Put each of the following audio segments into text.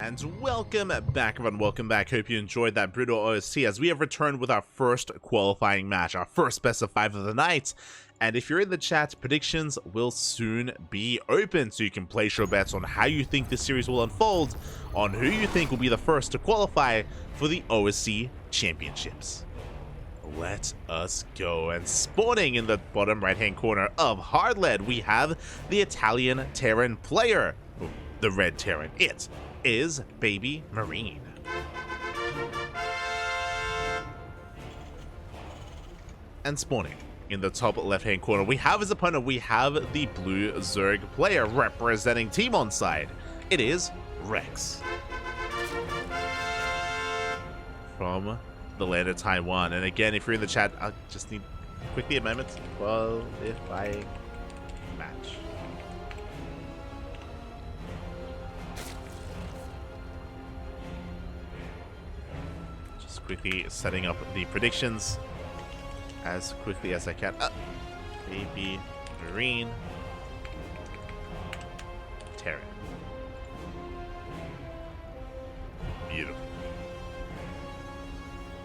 And welcome back, everyone. Welcome back. Hope you enjoyed that brutal OSC as we have returned with our first qualifying match, our first best of 5 of the night. And if you're in the chat, predictions will soon be open, so you can place your bets on how you think this series will unfold, on who you think will be the first to qualify for the OSC Championships. Let us go. And spawning in the bottom right-hand corner of Hardlead, we have the Italian Terran player, the red Terran. It is BabyMarine. And spawning in the top left-hand corner, we have his opponent. We have the blue Zerg player representing Team Onside. It is Rex from the land of Taiwan. And again, if you're in the chat, I just need quickly a moment. Qualifying match. Just quickly setting up the predictions as quickly as I can. BabyMarine Terran. Beautiful.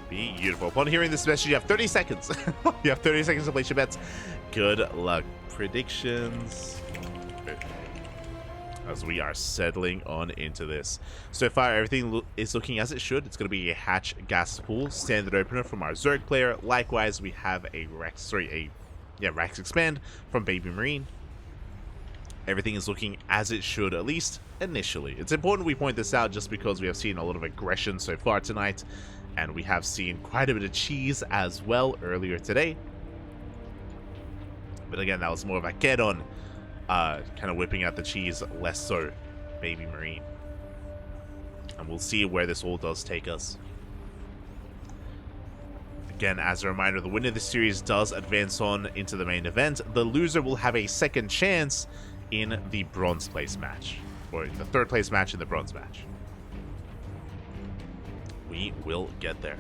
Beautiful. Upon hearing this message, you have 30 seconds. You have 30 seconds to place your bets. Good luck. Predictions. As we are settling on into this. So far, everything is looking as it should. It's going to be a hatch gas pool standard opener from our Zerg player. Likewise, we have a Rex expand from BabyMarine. Everything is looking as it should, at least initially. It's important we point this out just because we have seen a lot of aggression so far tonight. And we have seen quite a bit of cheese as well earlier today. But again, that was more of a get-on, kind of whipping out the cheese, less so BabyMarine. And we'll see where this all does take us. Again, as a reminder, the winner of this series does advance on into the main event. The loser will have a second chance in the bronze place match, or the third place match in the bronze match. We will get there.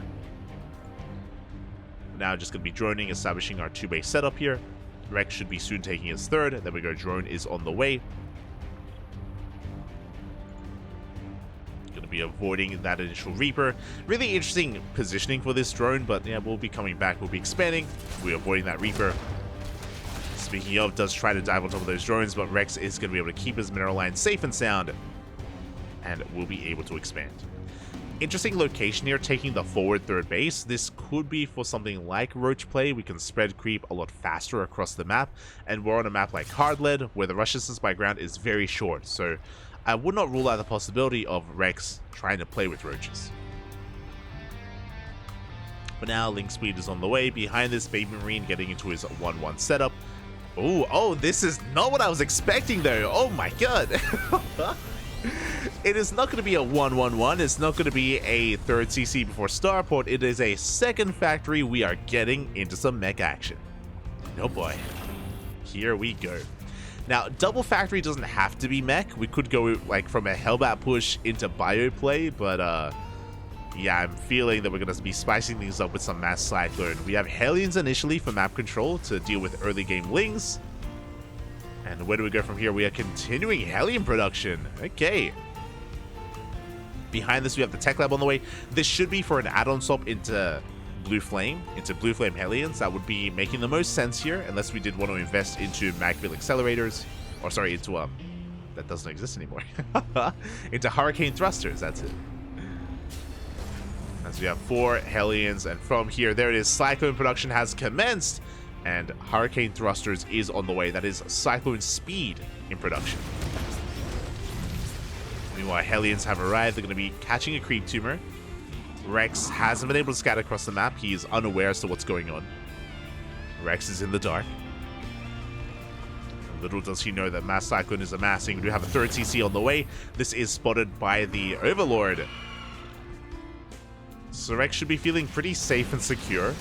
Now just going to be droning, establishing our 2-base setup here. Rex should be soon taking his third. There we go, drone is on the way. Going to be avoiding that initial Reaper. Really interesting positioning for this drone, but yeah, we'll be coming back. We'll be expanding. We're avoiding that Reaper. Speaking of, does try to dive on top of those drones, but Rex is going to be able to keep his mineral line safe and sound, and will be able to expand. Interesting location here, taking the forward third base. This could be for something like roach play. We can spread creep a lot faster across the map, and we're on a map like Hardlead, where the rush distance by ground is very short, so I would not rule out the possibility of Rex trying to play with roaches. But now, link speed is on the way. Behind this, BabyMarine getting into his 1-1 setup. Oh, this is not what I was expecting, though. Oh my god. It is not going to be a 1-1-1. It's not going to be a third CC before starport. It is a second factory. We are getting into some mech action. Oh boy. Here we go. Now, double factory doesn't have to be mech. We could go like from a Hellbat push into bio play, but yeah, I'm feeling that we're going to be spicing things up with some mass cyclone. We have Hellions initially for map control to deal with early game lings. And where do we go from here? We are continuing Hellion production. Okay. Behind this, we have the tech lab on the way. This should be for an add-on swap into Blue Flame Hellions. That would be making the most sense here, unless we did want to invest into Magfield accelerators. Or sorry, into that doesn't exist anymore. Into Hurricane thrusters, that's it. As we have 4 Hellions, and from here, there it is. Cyclone production has commenced. And Hurricane Thrusters is on the way. That is Cyclone Speed in production. Meanwhile, Hellions have arrived. They're going to be catching a creep tumor. Rex hasn't been able to scatter across the map. He is unaware as to what's going on. Rex is in the dark. Little does he know that Mass Cyclone is amassing. We do have a third CC on the way. This is spotted by the Overlord. So Rex should be feeling pretty safe and secure.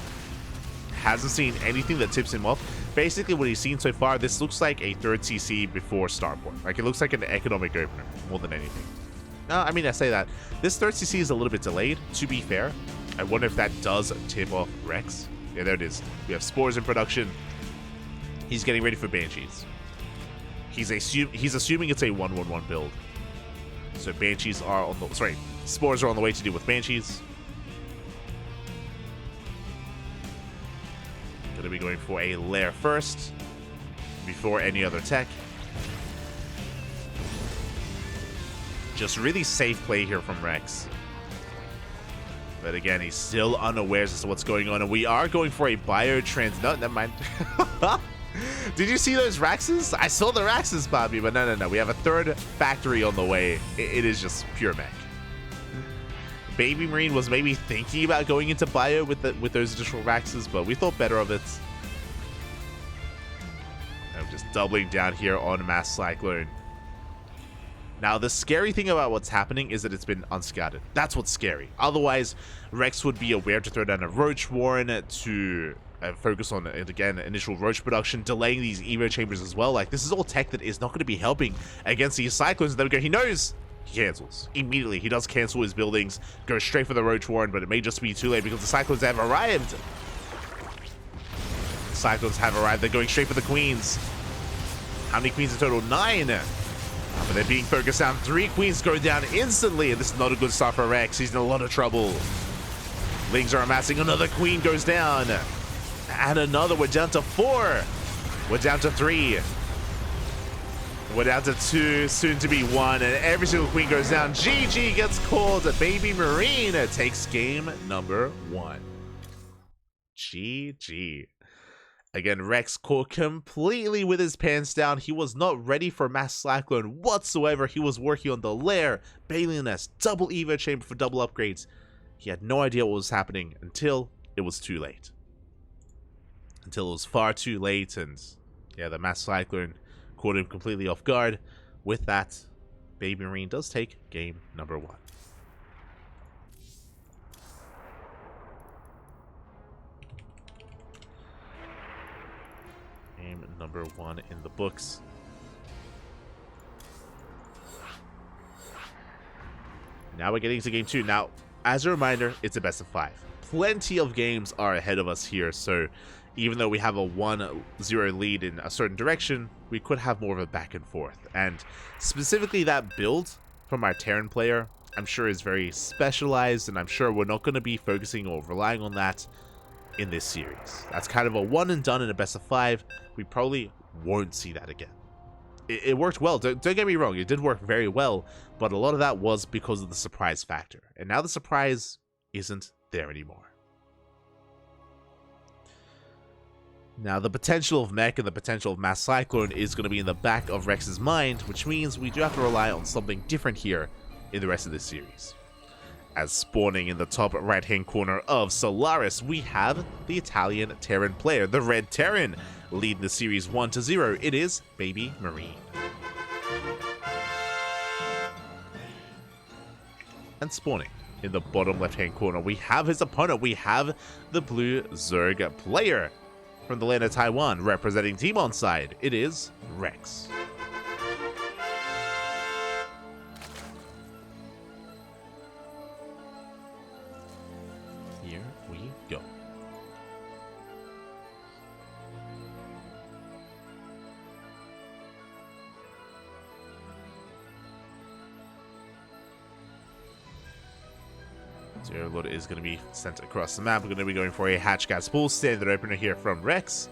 Hasn't seen anything that tips him off. Basically, what he's seen so far, this looks like a third CC before starport. Like, it looks like an economic opener more than anything. I mean, I say that. This third CC is a little bit delayed, to be fair. I wonder if that does tip off Rex. Yeah, there it is. We have spores in production. He's getting ready for Banshees. He's assuming it's a 1-1-1 build. So Banshees are on the... Sorry, Spores are on the way to deal with Banshees. Going to be going for a Lair first, before any other tech. Just really safe play here from Rex. But again, he's still unaware as to what's going on. And we are going for a biotrans... No, never mind. Did you see those Raxes? I saw the Raxes, Bobby, but no. We have a third factory on the way. It is just pure mech. BabyMarine was maybe thinking about going into bio with those additional Raxes, but we thought better of it. I'm just doubling down here on Mass Cyclone. Now, the scary thing about what's happening is that it's been unscouted. That's what's scary. Otherwise, Rex would be aware to throw down a Roach Warren to focus on, again, initial Roach production, delaying these Evo Chambers as well. Like, this is all tech that is not going to be helping against these Cyclones. There we go. He knows. He cancels. Immediately, he does cancel his buildings, goes straight for the Roach Warren, but it may just be too late because the Cyclones have arrived. The Cyclones have arrived. They're going straight for the Queens. How many Queens in total? 9. But they're being focused down. 3 Queens go down instantly, and this is not a good start for Rex. He's in a lot of trouble. Lings are amassing. Another Queen goes down. And another. We're down to 4. We're down to 3. We're down to 2, soon to be 1, and every single Queen goes down. GG gets called. BabyMarine takes game number 1. GG. Again, Rex caught completely with his pants down. He was not ready for Mass Cyclone whatsoever. He was working on the Lair, Baleen Nest, double Evo Chamber for double upgrades. He had no idea what was happening until it was too late. Until it was far too late, and yeah, the Mass Cyclone caught him completely off guard. With that, BabyMarine does take game number 1. Game number 1 in the books. Now we're getting to game 2. Now, as a reminder, it's a best of 5. Plenty of games are ahead of us here, so even though we have a 1-0 lead in a certain direction, we could have more of a back and forth. And specifically that build from our Terran player, I'm sure is very specialized, and I'm sure we're not going to be focusing or relying on that in this series. That's kind of a one and done in a best of 5. We probably won't see that again. It worked well, don't get me wrong, it did work very well, but a lot of that was because of the surprise factor. And now the surprise isn't there anymore. Now, the potential of mech and the potential of Mass Cyclone is going to be in the back of Rex's mind, which means we do have to rely on something different here in the rest of this series. As spawning in the top right-hand corner of Solaris, we have the Italian Terran player, the Red Terran, leading the series 1-0. It is BabyMarine. And spawning in the bottom left-hand corner, we have his opponent. We have the Blue Zerg player from the land of Taiwan, representing Team Onside. It is Rex. Here we go. Zero Lord is going to be sent across the map. We're going to be going for a Hatch Gas Pool standard opener here from Rex.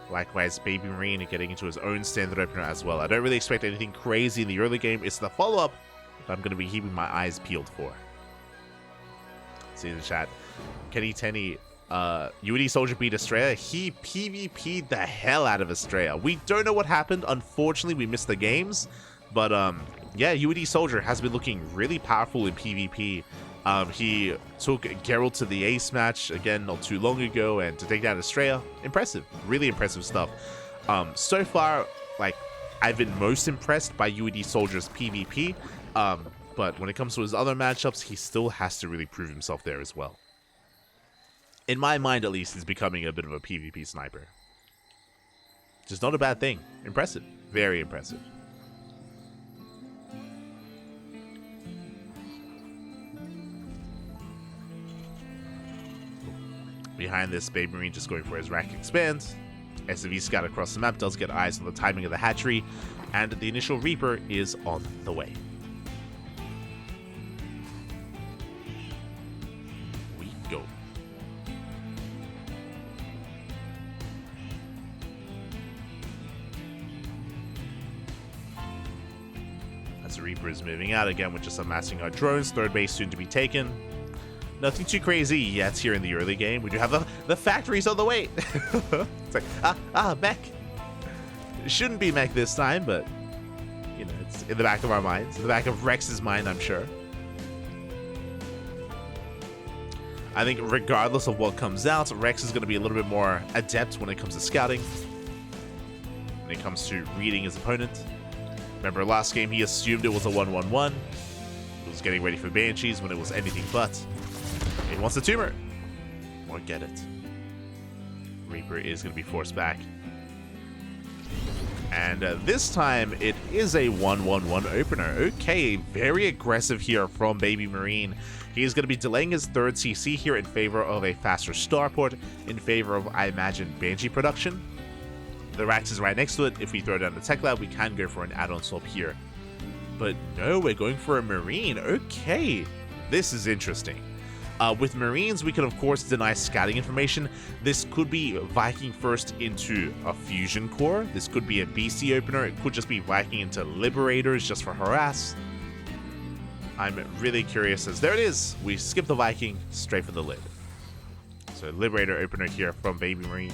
Likewise, BabyMarine getting into his own standard opener as well. I don't really expect anything crazy in the early game. It's the follow-up that I'm going to be keeping my eyes peeled for. See in the chat. Kenny Tenny, UD Soldier beat Australia. He PvP'd the hell out of Australia. We don't know what happened. Unfortunately, we missed the games. But yeah, UD Soldier has been looking really powerful in PvP. He took Geralt to the Ace match again not too long ago, and to take down Australia, impressive, really impressive stuff. So far, like, I've been most impressed by UED Soldier's PvP, but when it comes to his other matchups, he still has to really prove himself there as well. In my mind, at least, he's becoming a bit of a PvP sniper. Just not a bad thing. Impressive, very impressive. Behind this, BabyMarine just going for his rack expand. SVT scout across the map does get eyes on the timing of the hatchery, and the initial Reaper is on the way. As Reaper is moving out again, we're just amassing our drones. Third base soon to be taken. Nothing too crazy yet here in the early game. We do have the factories on the way. It's like, mech. It shouldn't be mech this time, but, you know, it's in the back of our minds. In the back of Rex's mind, I'm sure. I think regardless of what comes out, Rex is going to be a little bit more adept when it comes to scouting. When it comes to reading his opponent. Remember last game he assumed it was a 1-1-1. He was getting ready for Banshees when it was anything but. He wants a tumor. Or get it. Reaper is going to be forced back. And this time it is a 1-1-1 opener. Okay, very aggressive here from BabyMarine. He is going to be delaying his third CC here in favor of a faster starport, in favor of, I imagine, Banshee production. The Rax is right next to it. If we throw down the Tech Lab, we can go for an add-on swap here. But no, we're going for a Marine. Okay, this is interesting. With Marines, we can of course deny scouting information. This could be Viking first into a Fusion Core. This could be a BC opener. It could just be Viking into Liberators just for harass. I'm really curious as there it is. We skip the Viking straight for the lid. So Liberator opener here from BabyMarine.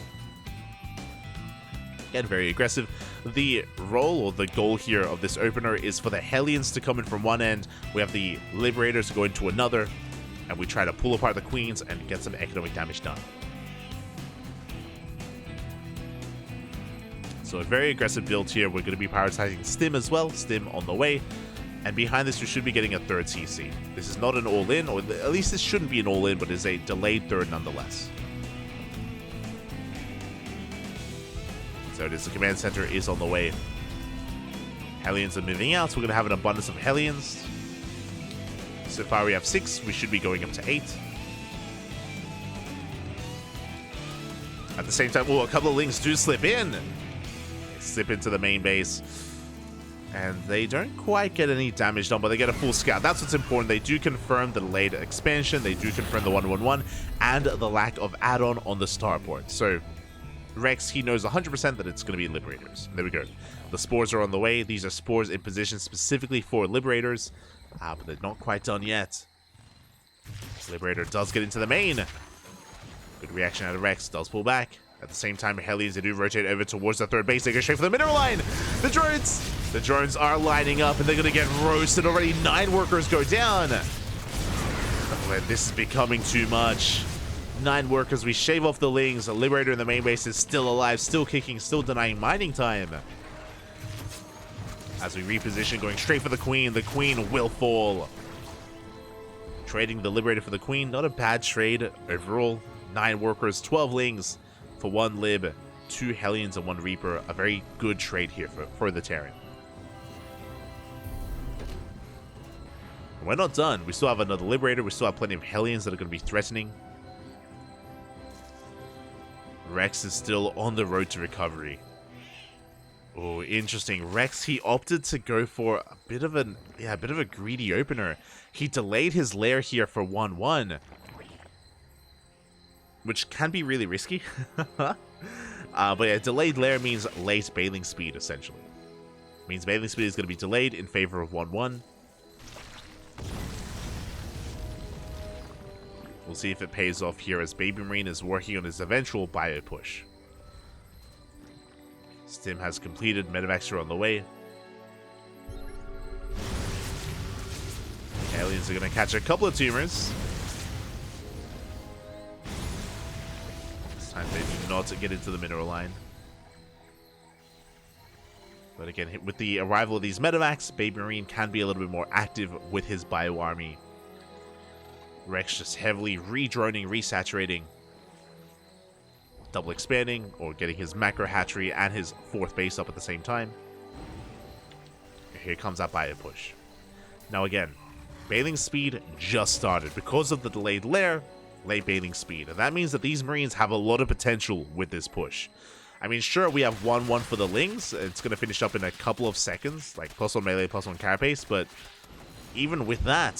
Again, very aggressive. The role or the goal here of this opener is for the Hellions to come in from one end. We have the Liberators to go into another. And we try to pull apart the Queens and get some economic damage done. So a very aggressive build here. We're going to be prioritizing Stim as well. Stim on the way. And behind this, we should be getting a third CC. This is not an all-in, or at least this shouldn't be an all-in, but is a delayed third nonetheless. So it is, the command center is on the way. Hellions are moving out, so we're going to have an abundance of Hellions. So far we have 6, we should be going up to 8. At the same time, a couple of Lings do slip in. They slip into the main base. And they don't quite get any damage done, but they get a full scout. That's what's important. They do confirm the delayed expansion, they do confirm the 1-1-1, and the lack of add-on on the starport. So Rex, he knows 100% that it's going to be Liberators. There we go. The spores are on the way. These are spores in position specifically for Liberators. But they're not quite done yet. Liberator does get into the main. Good reaction out of Rex. Does pull back. At the same time, Hellions, they do rotate over towards the third base. They go straight for the mineral line. The drones! The drones are lining up, and they're going to get roasted already. 9 workers go down. Oh, this is becoming too much. 9 workers. We shave off the Lings. The Liberator in the main base is still alive, still kicking, still denying mining time. As we reposition, going straight for the Queen will fall. Trading the Liberator for the Queen, not a bad trade overall. 9 workers, 12 Lings for 1 Lib, 2 Hellions and 1 Reaper. A very good trade here for the Terran. We're not done. We still have another Liberator. We still have plenty of Hellions that are going to be threatening. Rex is still on the road to recovery. Oh, interesting. Rex, he opted to go for a bit of a greedy opener. He delayed his lair here for 1-1, which can be really risky. But yeah, delayed lair means late bailing speed, essentially. Means bailing speed is going to be delayed in favor of 1-1. We'll see if it pays off here as BabyMarine is working on his eventual bio push. Stim has completed, Medivacs are on the way. Aliens are going to catch a couple of tumors. This time they do not get into the mineral line. But again, with the arrival of these Medivacs, BabyMarine can be a little bit more active with his bio army. Rex just heavily re-droning, resaturating. Double expanding, or getting his macro hatchery and his 4th base up at the same time. Here comes that bio push. Now again, bailing speed just started. Because of the delayed lair, late bailing speed. And that means that these Marines have a lot of potential with this push. I mean, sure, we have 1-1 for the Lings. It's going to finish up in a couple of seconds, like +1 melee, +1 carapace, but even with that,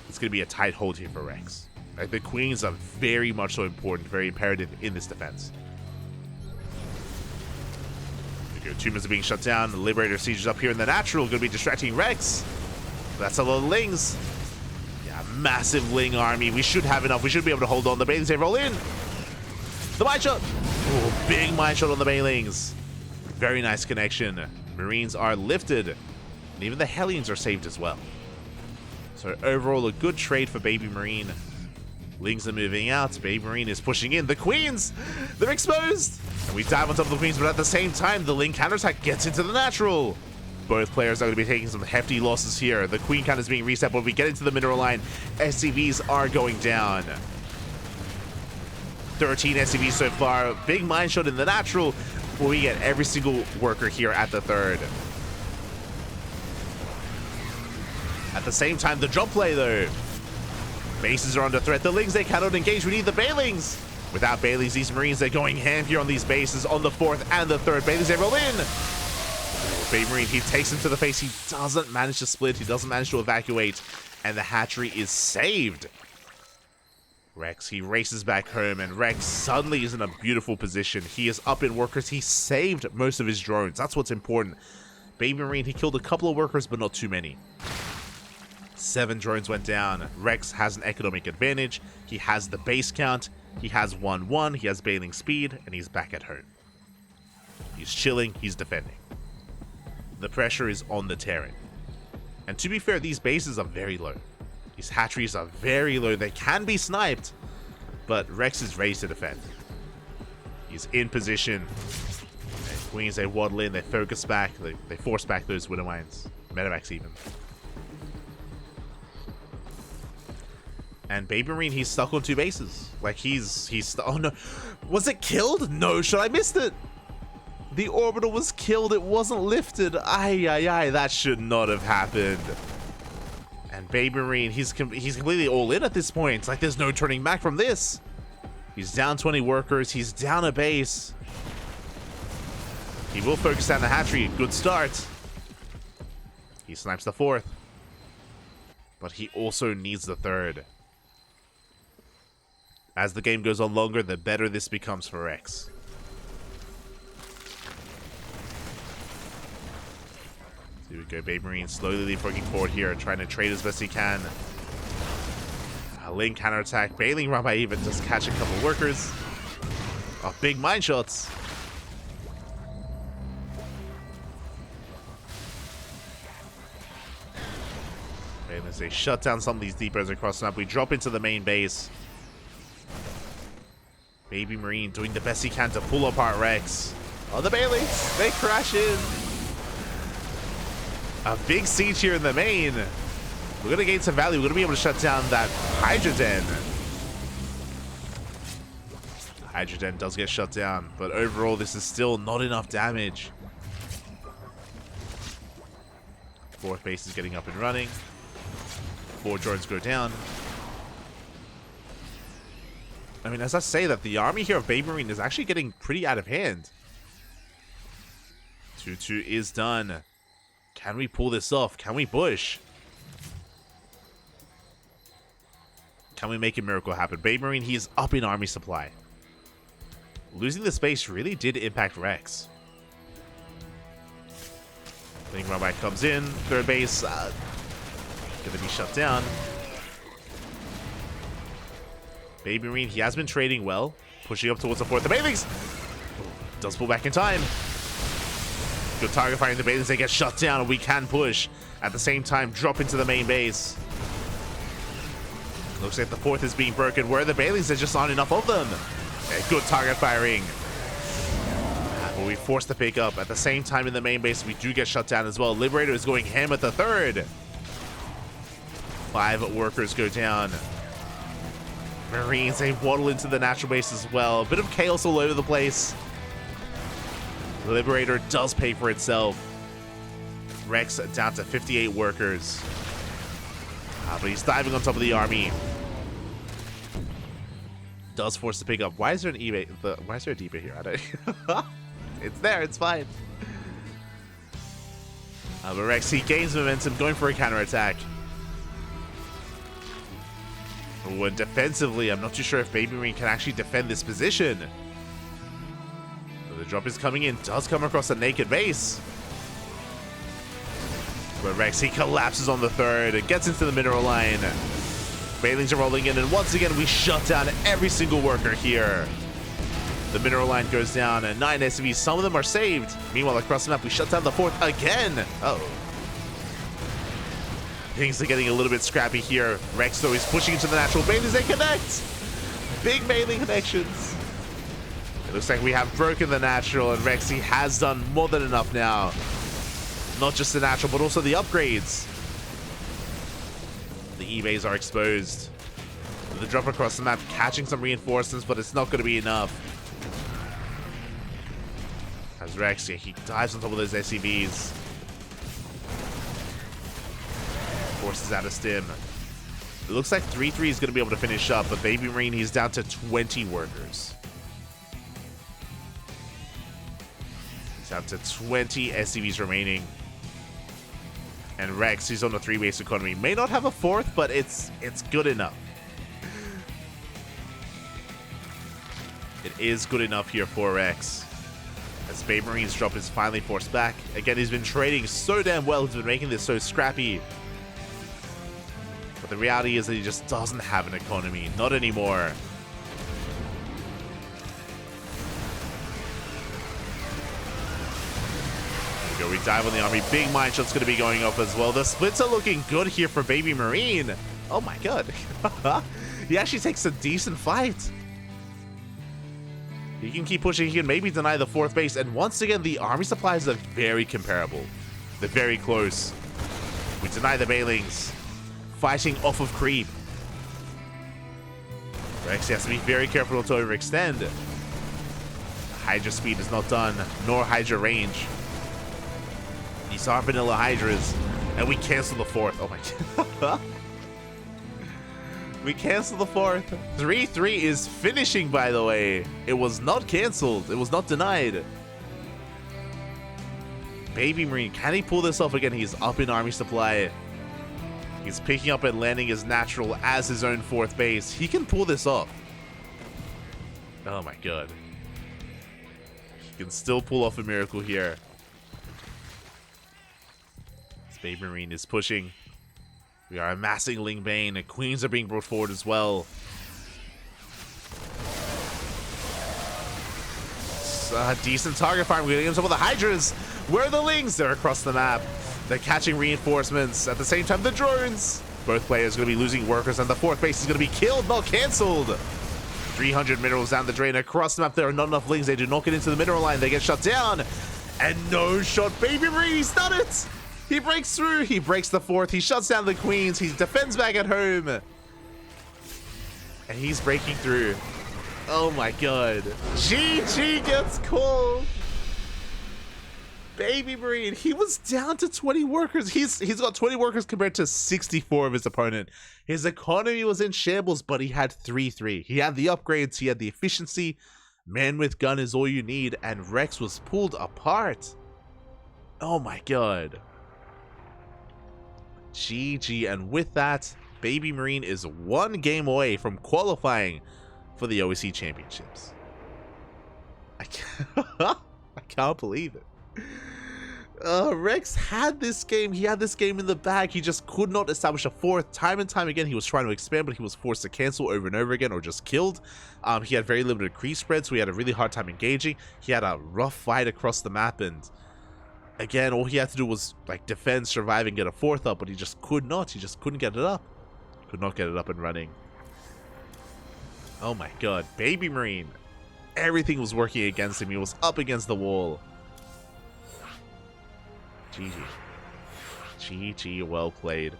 it's going to be a tight hold here for Rex. Like, the Queens are very much so important, very imperative in this defense. Tumors are being shut down. The Liberator sieges up here, and the Natural going to be distracting Rex. That's a lot of Lings. Yeah, massive Ling army. We should have enough. We should be able to hold on. The Bailings, they roll in. The mine shot. Oh, big mine shot on the Bailings. Very nice connection. Marines are lifted. And even the Hellions are saved as well. So overall, a good trade for BabyMarine. Lings are moving out. BabyMarine is pushing in. The Queens, they're exposed. And we dive on top of the Queens, but at the same time, the Ling counterattack gets into the natural. Both players are going to be taking some hefty losses here. The Queen count is being reset, but we get into the mineral line. SCVs are going down. 13 SCVs so far. Big mine shot in the natural. But we get every single worker here at the third. At the same time, the drop play though. Bases are under threat. The Lings, they cannot engage. We need the Bailings. Without Bailings, these Marines, they're going ham here on these bases on the fourth and the third. Bailings, they roll in. BabyMarine, he takes him to the face. He doesn't manage to split. He doesn't manage to evacuate. And the hatchery is saved. Rex, he races back home, and Rex suddenly is in a beautiful position. He is up in workers. He saved most of his drones. That's what's important. BabyMarine, he killed a couple of workers, but not too many. 7 drones went down. Rex has an economic advantage. He has the base count. He has 1-1. He has bailing speed, and he's back at home. He's chilling. He's defending. The pressure is on the Terran. And to be fair, these bases are very low. These hatcheries are very low. They can be sniped, but Rex is ready to defend. He's in position. And Queens, they waddle in. They focus back. They force back those Widow Mines. Medevacs even. And BabyMarine, he's stuck on 2 bases. Like, he's oh no. Was it killed? No, should I missed it? The orbital was killed. It wasn't lifted. Ay. That should not have happened. And BabyMarine, he's completely all in at this point. It's like there's no turning back from this. He's down 20 workers. He's down a base. He will focus down the hatchery. Good start. He snipes the 4th. But he also needs the 3rd. As the game goes on longer, the better this becomes for Rex. Here we go, BabyMarine slowly leapfrogging forward here, trying to trade as best he can. A Ling counterattack. Bailing run by even just catch a couple workers. Oh, big mine shots. And as they shut down some of these depots across the map, we drop into the main base. BabyMarine doing the best he can to pull apart Rex. Oh, the Bailings, they crash in. A big siege here in the main. We're going to gain some value. We're going to be able to shut down that Hydra Den. Hydra Den does get shut down, but overall this is still not enough damage. 4th base is getting up and running. 4 drones go down. I mean, as I say that, the army here of BabyMarine is actually getting pretty out of hand. 2-2 is done. Can we pull this off? Can we push? Can we make a miracle happen? BabyMarine, he is up in army supply. Losing the space really did impact Rex. Ling Rumbai comes in. 3rd base. Gonna be shut down. BabyMarine, he has been trading well. Pushing up towards the 4th. The Bailings does pull back in time. Good target firing. The Bailings, they get shut down, and we can push. At the same time, drop into the main base. Looks like the 4th is being broken. Where are the Bailings? There just aren't enough of them. Okay, good target firing. But we force the pick up. At the same time, in the main base, we do get shut down as well. Liberator is going ham at the 3rd. 5 workers go down. Marines, they waddle into the natural base as well. A bit of chaos all over the place. Liberator does pay for itself. Rex down to 58 workers. But he's diving on top of the army. Does force the pick up. Why is there an eBay? Why is there a depot here? I don't. It's there. It's fine. But Rex, he gains momentum, going for a counterattack. When defensively, I'm not too sure if BabyMarine can actually defend this position. So the drop is coming in. Does come across a naked base. Where Rex, he collapses on the third and gets into the mineral line. Bailings are rolling in, and once again, we shut down every single worker here. The mineral line goes down, and 9 SCVs, some of them are saved. Meanwhile, across the map, we shut down the fourth again. Uh-oh. Things are getting a little bit scrappy here. Rex, though, is pushing into the natural. Bailings, they connect. Big melee connections. It looks like we have broken the natural, and Rexy has done more than enough now. Not just the natural, but also the upgrades. The eBays are exposed. The drop across the map, catching some reinforcements, but it's not going to be enough. As Rex, he dives on top of those SCVs. Forces out of stim. It looks like 3-3 is going to be able to finish up, but BabyMarine, he's down to 20 workers. He's down to 20 SCVs remaining. And Rex, he's on a 3-base economy. May not have a fourth, but it's good enough. It is good enough here for Rex. As BabyMarine's drop is finally forced back. Again, he's been trading so damn well. He's been making this so scrappy. But the reality is that he just doesn't have an economy. Not anymore. Here we go. We dive on the army. Big mine shot's going to be going off as well. The splits are looking good here for BabyMarine. Oh my god. He actually takes a decent fight. He can keep pushing. He can maybe deny the fourth base. And once again, the army supplies are very comparable. They're very close. We deny the Bailings. Fighting off of creep. Rex has to be very careful not to overextend. Hydra speed is not done, nor Hydra range. These are vanilla Hydras. And we cancel the fourth. Oh my god. We cancel the fourth. 3-3 is finishing, by the way. It was not canceled. It was not denied. BabyMarine, can he pull this off again? He's up in army supply. He's picking up and landing his natural as his own fourth base. He can pull this off. Oh my god. He can still pull off a miracle here. This BabyMarine is pushing. We are amassing Ling Bane, and Queens are being brought forward as well. Decent target fire. We're getting into some of the Hydras. Where are the Lings? They're across the map. They're catching reinforcements. At the same time, the drones. Both players are going to be losing workers, and the fourth base is going to be killed, not cancelled. 300 minerals down the drain. Across the map, there are not enough Lings. They do not get into the mineral line. They get shut down. And no shot. BabyMarine, he's done it. He breaks through. He breaks the fourth. He shuts down the Queens. He defends back at home. And he's breaking through. Oh my god. GG gets called. BabyMarine, he was down to 20 workers. He's got 20 workers compared to 64 of his opponent. His economy was in shambles, but he had 3-3. He had the upgrades. He had the efficiency. Man with gun is all you need. And Rex was pulled apart. Oh my god. GG, and with that, BabyMarine is one game away from qualifying for the OSC Championships. I can't believe it. Rex had this game. He had this game in the bag. He just could not establish a fourth. Time and time again, he was trying to expand, but he was forced to cancel over and over again, or just killed. He had very limited creep spread, so he had a really hard time engaging. He had a rough fight across the map, and again, all he had to do was like defend, survive, and get a fourth up, but he just could not. He just couldn't get it up. Could not get it up and running. Oh my god. BabyMarine. Everything was working against him. He was up against the wall. GG. GG, well played.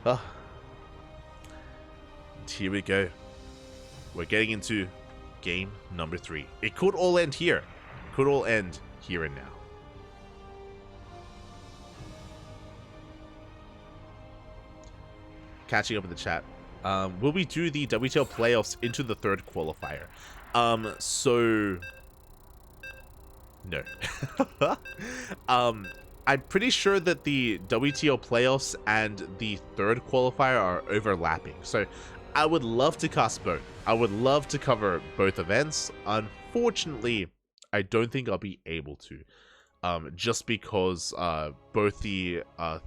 Oh. And here we go. We're getting into game number 3. It could all end here. It could all end here and now. Catching up in the chat. Will we do the WTL playoffs into the third qualifier? So no. I'm pretty sure that the WTO playoffs and the third qualifier are overlapping. So I would love to cast both. I would love to cover both events. Unfortunately, I don't think I'll be able to. just because both the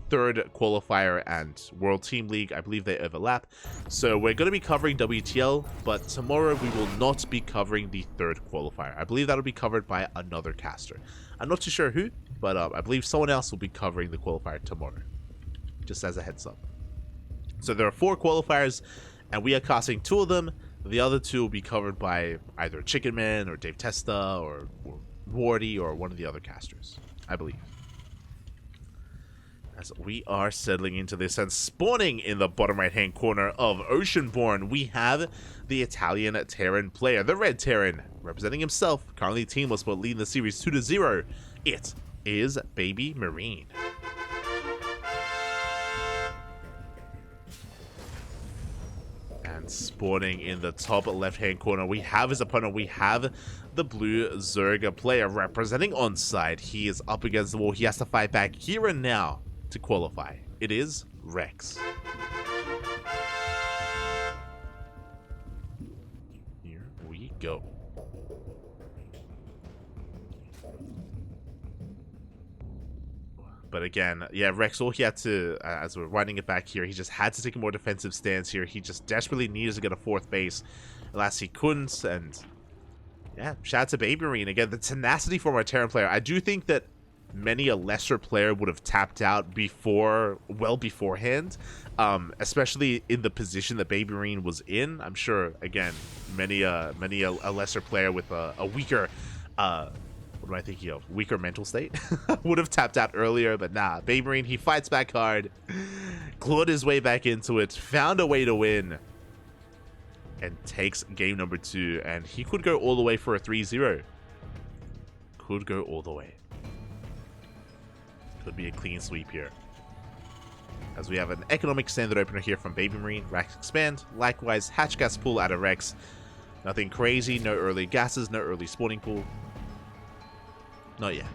third qualifier and World Team League, I believe they overlap. So we're going to be covering WTL, but tomorrow we will not be covering the third qualifier. I believe that'll be covered by another caster. I'm not too sure who, but I believe someone else will be covering the qualifier tomorrow, just as a heads up. So there are 4 qualifiers, and we are casting 2 of them. The other 2 will be covered by either Chicken Man or Dave Testa or Wardy or one of the other casters, I believe. As we are settling into this and spawning in the bottom right hand corner of Oceanborn, we have the Italian Terran player, the Red Terran, representing himself, currently teamless but leading the series 2-0. It is BabyMarine. And spawning in the top left hand corner, we have his opponent. We have the blue Zerga player representing Onside. He is up against the wall. He has to fight back here and now to qualify. It is Rex. Here we go. But again, yeah, Rex, all he had to, as we're winding it back here, he just had to take a more defensive stance here. He just desperately needed to get a 4th base. Alas, he couldn't, and yeah, shout out to BabyMarine. Again, the tenacity from our Terran player. I do think that many a lesser player would have tapped out well beforehand, especially in the position that BabyMarine was in. I'm sure, again, many a lesser player with a weaker, what am I thinking of? Weaker mental state would have tapped out earlier, but nah. BabyMarine, he fights back hard, clawed his way back into it, found a way to win, and takes game number 2. And he could go all the way for a 3-0. Could go all the way. Could be a clean sweep here. As we have an economic standard opener here from BabyMarine. Rax expand. Likewise, hatch gas pool out of Rex. Nothing crazy. No early gases. No early spawning pool. Not yet.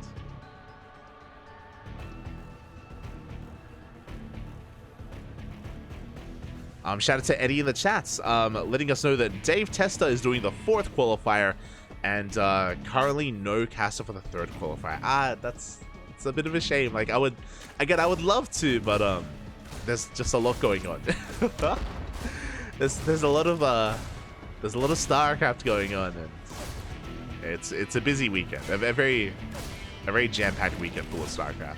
Shout out to Eddie in the chats, letting us know that Dave Testa is doing the 4th qualifier, and currently no caster for the 3rd qualifier. That's a bit of a shame. Like, I would love to, but there's just a lot going on. there's a lot of StarCraft going on, and it's a busy weekend. A very jam-packed weekend full of StarCraft.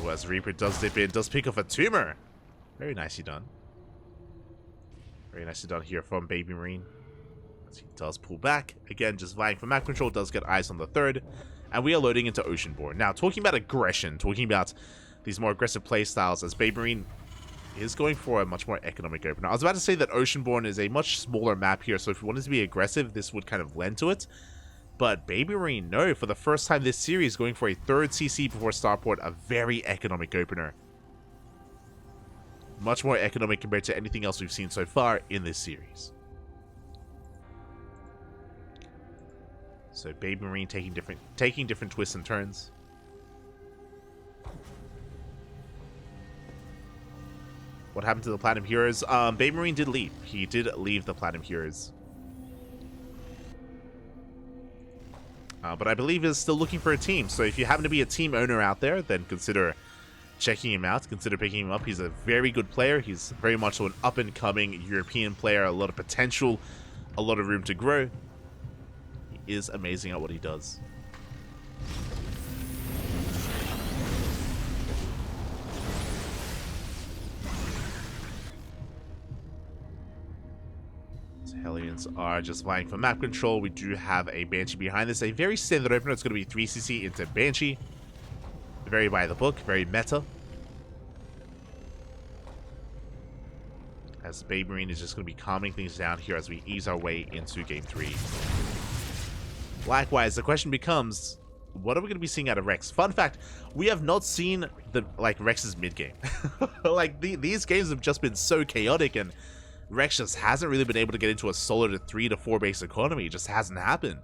Ooh, as Reaper does dip in, does pick off a tumor. Very nicely done. Very nicely done here from BabyMarine. As he does pull back. Again, just vying for map control, does get eyes on the 3rd. And we are loading into Oceanborn. Now, talking about aggression, talking about these more aggressive playstyles, as BabyMarine is going for a much more economic opener. I was about to say that Oceanborn is a much smaller map here, so if you wanted to be aggressive, this would kind of lend to it. But BabyMarine, no, for the first time this series, going for a 3rd CC before Starport, a very economic opener. Much more economic compared to anything else we've seen so far in this series. So BabyMarine taking different twists and turns. What happened to the Platinum Heroes? BabyMarine did leave. He did leave the Platinum Heroes. But I believe is still looking for a team. So if you happen to be a team owner out there, then consider checking him out. Consider picking him up. He's a very good player. He's very much an up-and-coming European player. A lot of potential. A lot of room to grow. He is amazing at what he does. Hellions are just vying for map control. We do have a Banshee behind this. A very standard opener. It's going to be 3cc into Banshee. Very by the book. Very meta. As BabyMarine is just going to be calming things down here as we ease our way into Game 3. Likewise, the question becomes, what are we going to be seeing out of Rex? Fun fact, we have not seen Rex's mid-game. These games have just been so chaotic, and Rex just hasn't really been able to get into a solid 3 to 4 base economy. It just hasn't happened.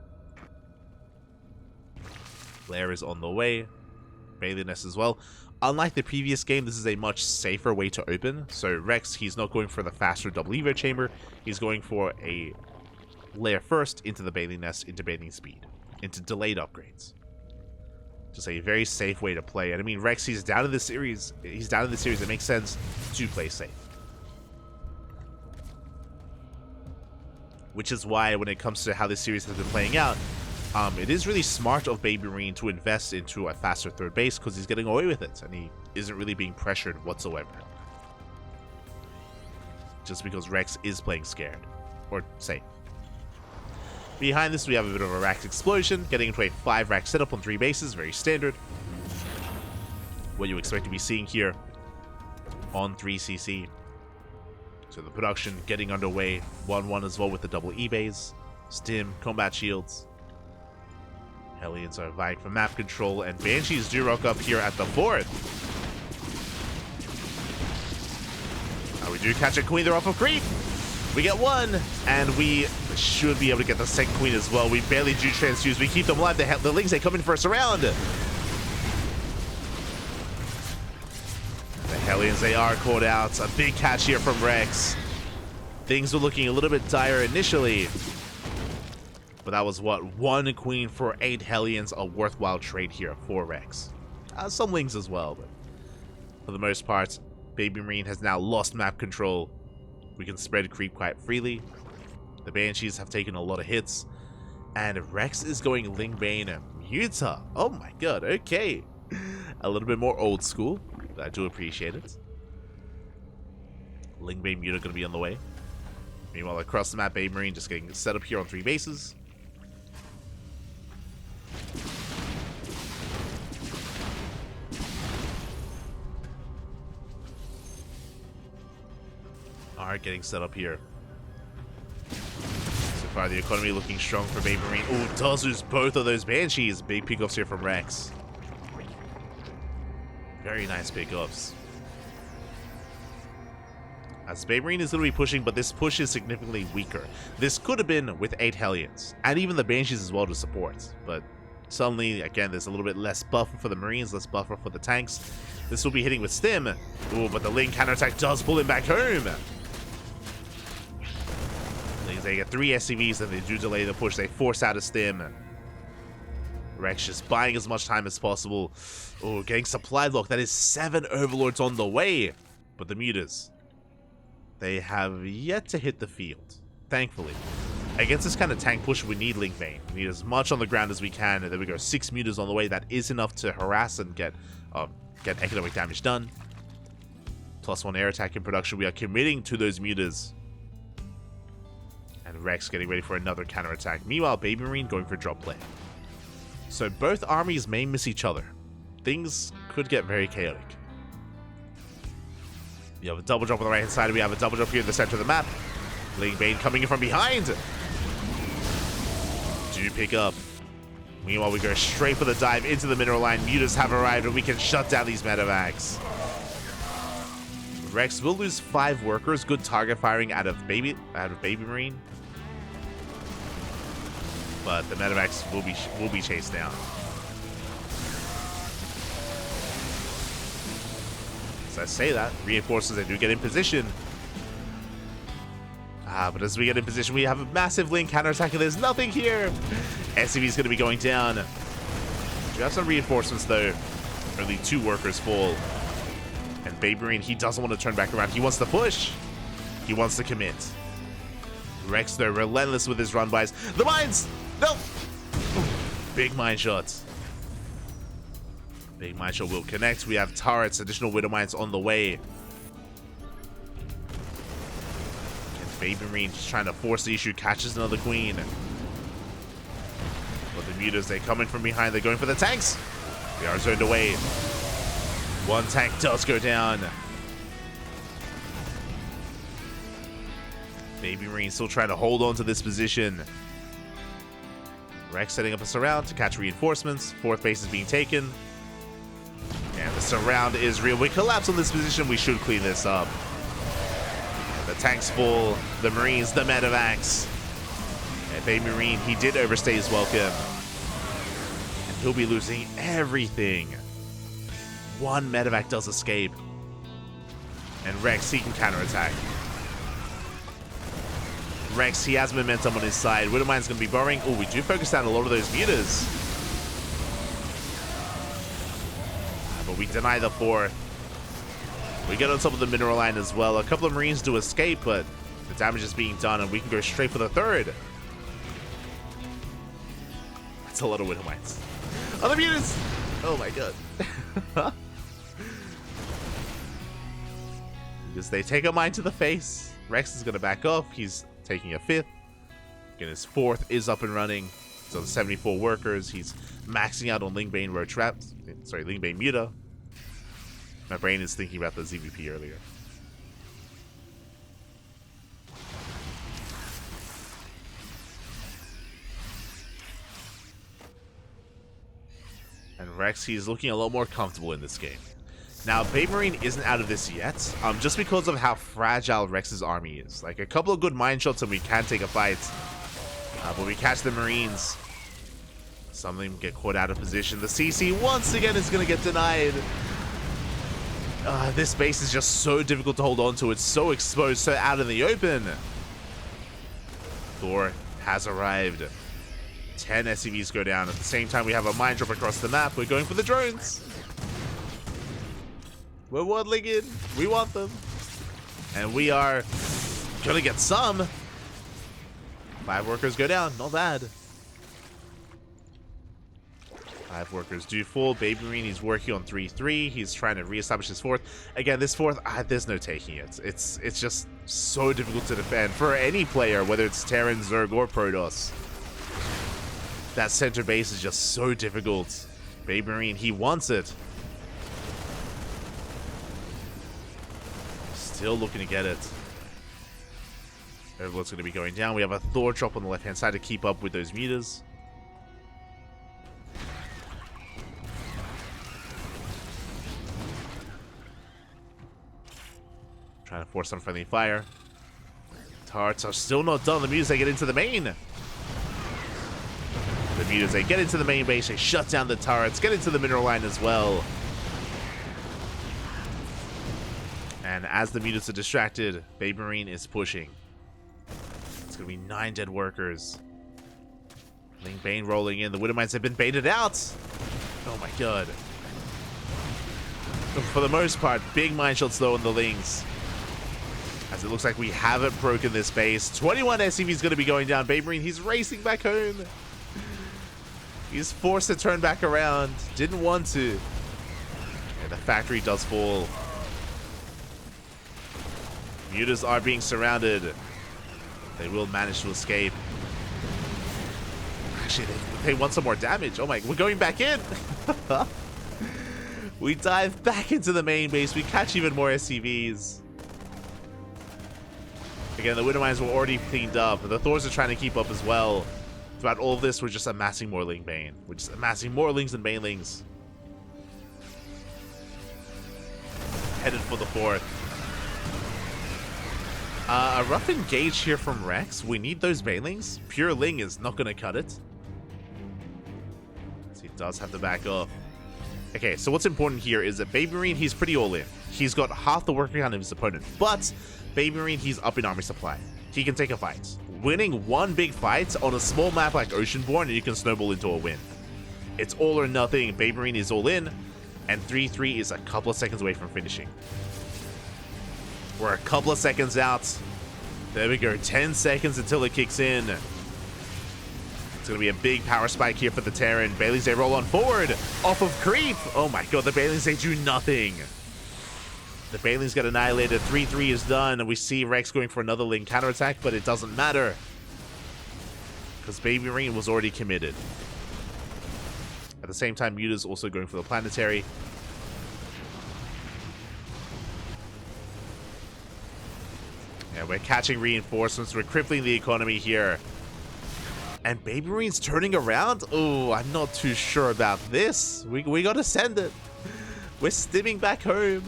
Blair is on the way. Bailiness as well. Unlike the previous game, this is a much safer way to open. So Rex, he's not going for the faster double evo chamber. He's going for a layer first into the bathing nest, into bathing speed, into delayed upgrades. Just a very safe way to play. And I mean, Rex, he's down in this series. It makes sense to play safe. Which is why when it comes to how this series has been playing out, it is really smart of BabyMarine to invest into a faster third base because he's getting away with it and he isn't really being pressured whatsoever. Just because Rex is playing scared or safe. Behind this, we have a bit of a racked explosion, getting into a 5-rack setup on 3 bases, very standard. What you expect to be seeing here on 3cc. So the production getting underway, 1-1 as well with the double E-bays, stim, combat shields. Hellions are vying for map control, and Banshees do rock up here at the 4th. We do catch a queen there off of creep. We get 1, and we should be able to get the second queen as well. We barely do transfuse. We keep them alive. The Lings, they come in first round. The Hellions, they are caught out. A big catch here from Rex. Things were looking a little bit dire initially. But that was what? 1 queen for 8 Hellions. A worthwhile trade here for Rex. Some Lings as well, but for the most part, BabyMarine has now lost map control. We can spread creep quite freely. The Banshees have taken a lot of hits. And Rex is going Lingbane Muta. Oh my god, okay. A little bit more old school. I do appreciate it. Lingbane Muta going to be on the way. Meanwhile, across the map, BabyMarine just getting set up here on 3 bases. Alright, getting set up here. So far, the economy looking strong for BabyMarine. Oh, does lose both of those Banshees. Big pickups here from Rex. Very nice pickups. As BabyMarine is going to be pushing, but this push is significantly weaker. This could have been with 8 Hellions, and even the Banshees as well to support. But suddenly, again, there's a little bit less buffer for the Marines, less buffer for the tanks. This will be hitting with stim. Ooh, but the Ling counterattack does pull him back home. They get 3 SCVs and they do delay the push. They force out a stim. Rex just buying as much time as possible. Oh, getting supply lock. That is 7 Overlords on the way. But the Mutas, they have yet to hit the field, thankfully. Against this kind of tank push, we need Lingbane. We need as much on the ground as we can. And there we go, 6 Mutas on the way. That is enough to harass and get economic damage done. +1 air attack in production. We are committing to those Mutas. And Rex getting ready for another counterattack. Meanwhile, BabyMarine going for drop play. So both armies may miss each other. Things could get very chaotic. We have a double drop on the right hand side. We have a double drop here in the center of the map. Lingbane coming in from behind. Do pick up. Meanwhile, we go straight for the dive into the mineral line. Mutas have arrived and we can shut down these medevacs. Rex will lose 5 workers. Good target firing out of BabyMarine. But the medevacs will be chased down. As I say that, reinforcements, they do get in position. But as we get in position, we have a massive Ling counterattack and there's nothing here. SCV is going to be going down. We have some reinforcements though. Only 2 workers fall. And BabyMarine, he doesn't want to turn back around. He wants to push. He wants to commit. Rex, though, relentless with his run-bys. The mines! No! Big mine shots. Big mine shot will connect. We have turrets, additional Widow mines on the way. And BabyMarine just trying to force the issue, catches another queen. But the Mutas, they come in from behind. They're going for the tanks. They are zoned away. 1 tank does go down. BabyMarine still trying to hold on to this position. Rex setting up a surround to catch reinforcements. 4th base is being taken. And the surround is real. We collapse on this position. We should clean this up. The tanks full. The Marines, the medevacs. And BabyMarine, he did overstay his welcome. And he'll be losing everything. one medevac does escape. And Rex, he can counterattack. Rex, he has momentum on his side. Widowmine's going to be borrowing. Oh, we do focus down a lot of those mutas. But we deny the fourth. We get on top of the mineral line as well. A couple of Marines do escape, but the damage is being done, and we can go straight for the third. That's a lot of Widowmines. Other mutas! Oh my god. Because they take a mine to the face. Rex is going to back off. He's taking a fifth. Again, his fourth is up and running. He's on 74 workers. He's maxing out on Lingbane Road Traps. Sorry, Lingbane Muta. My brain is thinking about the ZvP earlier. And Rex, he's looking a lot more comfortable in this game. Now, BabyMarine isn't out of this yet, just because of how fragile Rex's army is. Like, a couple of good mine shots and we can take a fight. But we catch the Marines. Some of them get caught out of position. The CC, once again, is going to get denied. This base is just so difficult to hold on to. It's so exposed, so out in the open. Thor has arrived. 10 SCVs go down. At the same time, we have a mine drop across the map. We're going for the drones. We're waddling in. We want them. And we are going to get some. 5 workers go down. Not bad. 5 workers do fall. BabyMarine, he's working on 3-3. He's trying to reestablish his fourth. Again, this fourth, there's no taking it. It's just so difficult to defend for any player, whether it's Terran, Zerg, or Protoss. That center base is just so difficult. BabyMarine, he wants it. Still looking to get it. Everyone's going to be going down. We have a Thor drop on the left-hand side to keep up with those mutas. Trying to force some friendly fire. Turrets are still not done. The mutas, they get into the main. The mutas, they get into the main base. They shut down the turrets. Get into the mineral line as well. And as the mutas are distracted, BabyMarine is pushing. It's going to be 9 dead workers. Lingbane rolling in. The Widowmines have been baited out. Oh my god. For the most part, big mine shots though on the Lings. As it looks like we haven't broken this base. 21 SCV is going to be going down. BabyMarine, he's racing back home. He's forced to turn back around. Didn't want to. And the factory does fall. Mutas are being surrounded. They will manage to escape. Actually, they want some more damage. Oh my, we're going back in. We dive back into the main base. We catch even more SCVs. Again, the Widowmines were already cleaned up. The Thors are trying to keep up as well. Throughout all of this, we're just amassing more Lingbane. We're just amassing more Lings and Banelings. Headed for the fourth. A rough engage here from Rex. We need those Banelings. Pure Ling is not going to cut it. So he does have to back off. Okay, so what's important here is that BabyMarine, he's pretty all in. He's got half the working on his opponent, but BabyMarine, he's up in army supply. He can take a fight. Winning one big fight on a small map like Oceanborn, and you can snowball into a win. It's all or nothing. BabyMarine is all in, and 3-3 is a couple of seconds away from finishing. We're a couple of seconds out. There we go. 10 seconds until it kicks in. It's going to be a big power spike here for the Terran. Baileys, they roll on forward. Off of creep. Oh my god, the Baileys, they do nothing. The Baileys get annihilated. 3-3 is done. And we see Rex going for another Ling counterattack, but it doesn't matter. Because BabyMarine was already committed. At the same time, Muta's also going for the planetary. Yeah, we're catching reinforcements. We're crippling the economy here. And BabyMarine's turning around? Oh, I'm not too sure about this. We gotta send it. We're stimming back home.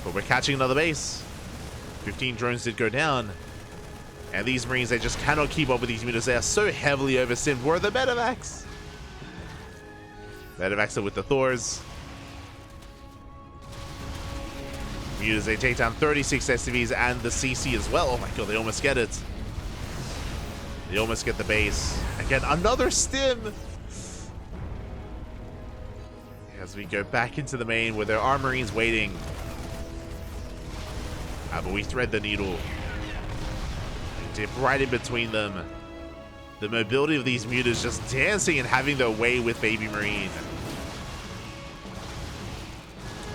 But we're catching another base. 15 drones did go down. And these Marines, they just cannot keep up with these mutas. They are so heavily oversimmed. Where are the medevacs? Medivaxer with the Thors. Mutas, they take down 36 SCVs and the CC as well. Oh my god, they almost get it. They almost get the base. Again, another stim! As we go back into the main where there are Marines waiting. But we thread the needle. We dip right in between them. The mobility of these mutas just dancing and having their way with BabyMarine.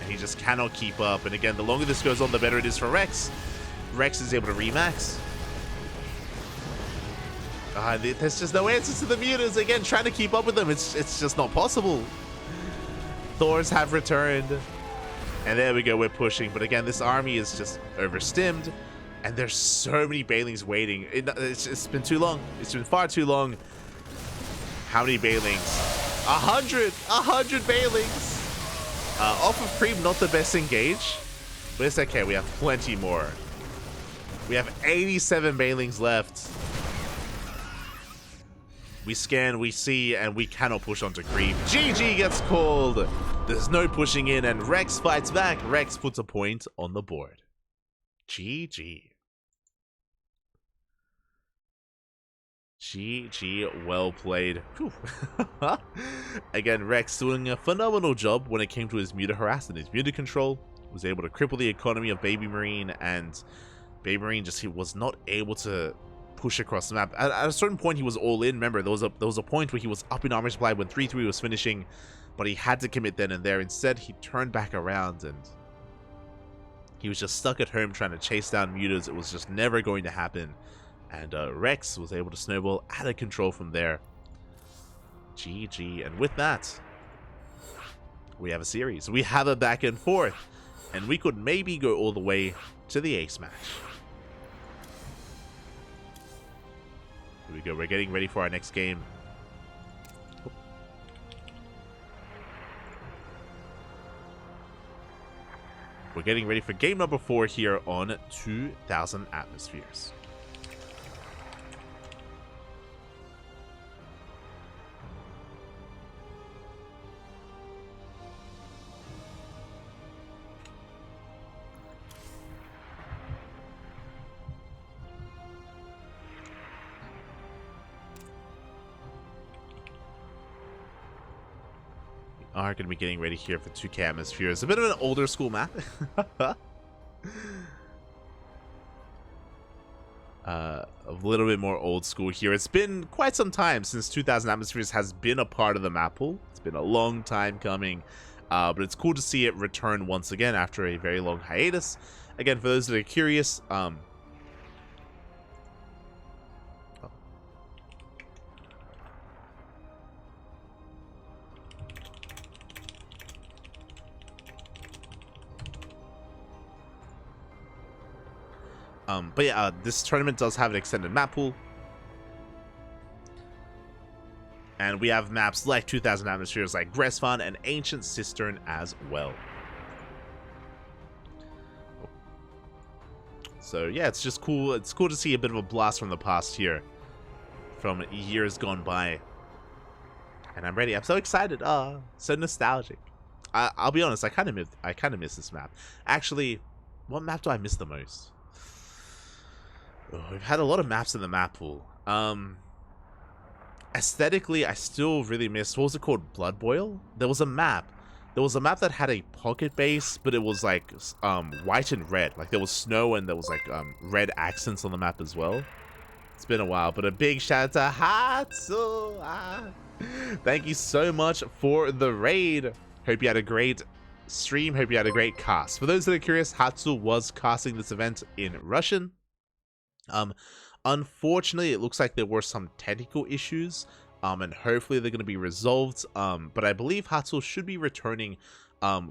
And he just cannot keep up. And again, the longer this goes on, the better it is for Rex. Rex is able to remax. There's just no answers to the mutas. Again, trying to keep up with them, it's just not possible. Thors have returned. And there we go, we're pushing. But again, this army is just overstimmed. And there's so many Bailings waiting. It's been too long. It's been far too long. How many Bailings? 100 Bailings. Off of creep, not the best engage. But it's okay, we have plenty more. We have 87 Bailings left. We scan, we see, and we cannot push onto creep. GG gets called. There's no pushing in, and Rex fights back. Rex puts a point on the board. GG. GG, well played. Again, Rex doing a phenomenal job when it came to his muta harass and his muta control. Was able to cripple the economy of BabyMarine, and BabyMarine just, he was not able to push across the map. At a certain point, he was all in. Remember, there was a point where he was up in armor supply when 3-3 was finishing, but he had to commit then and there. Instead, he turned back around and he was just stuck at home trying to chase down mutas. It was just never going to happen. And Rex was able to snowball out of control from there. GG. And with that, we have a series. We have a back and forth. And we could maybe go all the way to the ace match. Here we go. We're getting ready for our next game. We're getting ready for game number 4 here on 2000 Atmospheres. Are going to be getting ready here for 2K Atmospheres. A bit of an older school map. A little bit more old school here. It's been quite some time since 2000 Atmospheres has been a part of the map pool. It's been a long time coming. But it's cool to see it return once again after a very long hiatus. Again, for those that are curious, but yeah, this tournament does have an extended map pool. And we have maps like 2000 Atmospheres, like Gresfan and Ancient Cistern as well. So yeah, it's just cool. It's cool to see a bit of a blast from the past here, from years gone by. And I'm ready. I'm so excited. So nostalgic. I'll be honest. I kind of miss this map. Actually, what map do I miss the most? Oh, we've had a lot of maps in the map pool. Aesthetically, I still really miss, what was it called? Blood Boil? There was a map that had a pocket base, but it was like white and red. Like there was snow and there was like red accents on the map as well. It's been a while, but a big shout out to Hatsu. Thank you so much for the raid. Hope you had a great stream. Hope you had a great cast. For those that are curious, Hatsu was casting this event in Russian. Unfortunately, it looks like there were some technical issues, and hopefully they're going to be resolved. But I believe Hatsu should be returning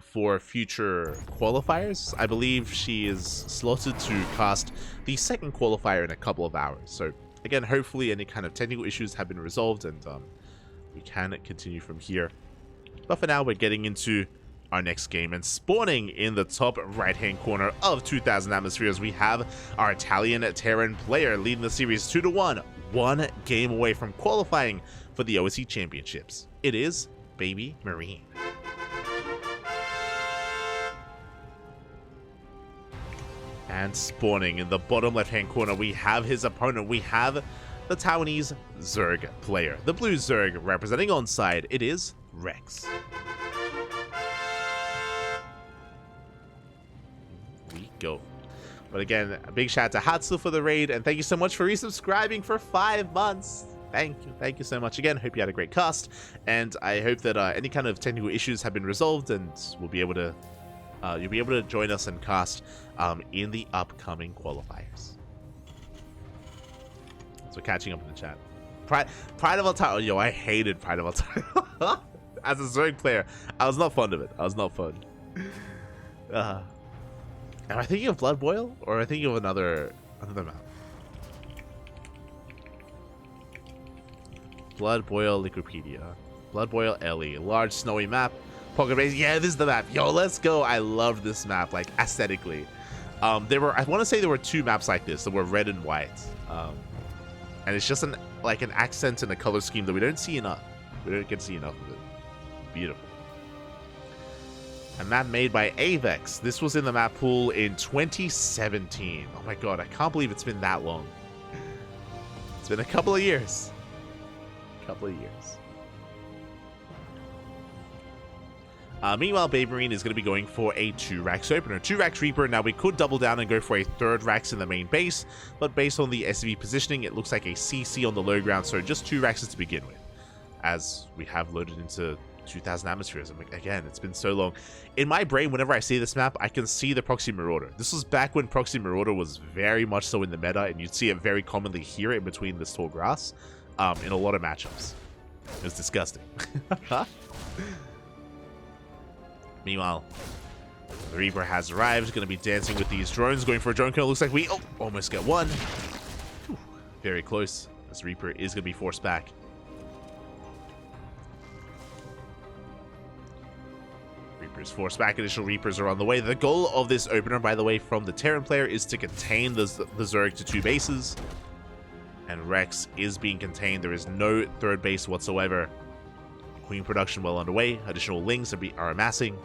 for future qualifiers. I believe she is slotted to cast the second qualifier in a couple of hours. So again, hopefully any kind of technical issues have been resolved and we can continue from here. But for now, we're getting into our next game, and spawning in the top right hand corner of 2000 Atmospheres, we have our Italian Terran player leading the series 2-1, one game away from qualifying for the OSC Championships. It is BabyMarine. And spawning in the bottom left-hand corner, we have his opponent. We have the Taiwanese Zerg player. The blue Zerg representing onside, it is Rex. We go. But again, a big shout out to Hatsu for the raid, and thank you so much for resubscribing for 5 months. Thank you so much again. Hope you had a great cast, and I hope that any kind of technical issues have been resolved, and we'll be able to you'll be able to join us and cast in the upcoming qualifiers. So catching up in the chat. Pride of Altar. Yo, I hated Pride of Altar. As a Zerg player, I was not fond of it. I was not fun. Am I thinking of Blood Boil, or am I thinking of another map? Blood Boil Liquipedia. Blood Boil Ellie. Large snowy map. Pocket base. Yeah, this is the map. Yo, let's go. I love this map, like aesthetically. I want to say there were 2 maps like this that were red and white. And it's just an accent and a color scheme that we don't see enough. We don't get to see enough of it. Beautiful. A map made by Avex. This was in the map pool in 2017. Oh my god, I can't believe it's been that long. It's been a couple of years. Meanwhile, BabyMarine is going to be going for a 2-Rax opener. 2-Rax Reaper. Now, we could double down and go for a 3rd Rax in the main base, but based on the SV positioning, it looks like a CC on the low ground, so just 2 Raxes to begin with, as we have loaded into 2,000 atmospheres. Again, it's been so long. In my brain, whenever I see this map, I can see the Proxy Marauder. This was back when Proxy Marauder was very much so in the meta, and you'd see it very commonly here in between this tall grass in a lot of matchups. It was disgusting. Meanwhile, the Reaper has arrived, going to be dancing with these drones, going for a drone kill. Looks like we almost get one. Whew, very close. This Reaper is going to be forced back. Reapers forced back. Additional Reapers are on the way. The goal of this opener, by the way, from the Terran player is to contain the Zerg to 2 bases. And Rex is being contained. There is no 3rd base whatsoever. Queen production well underway. Additional Lings are amassing.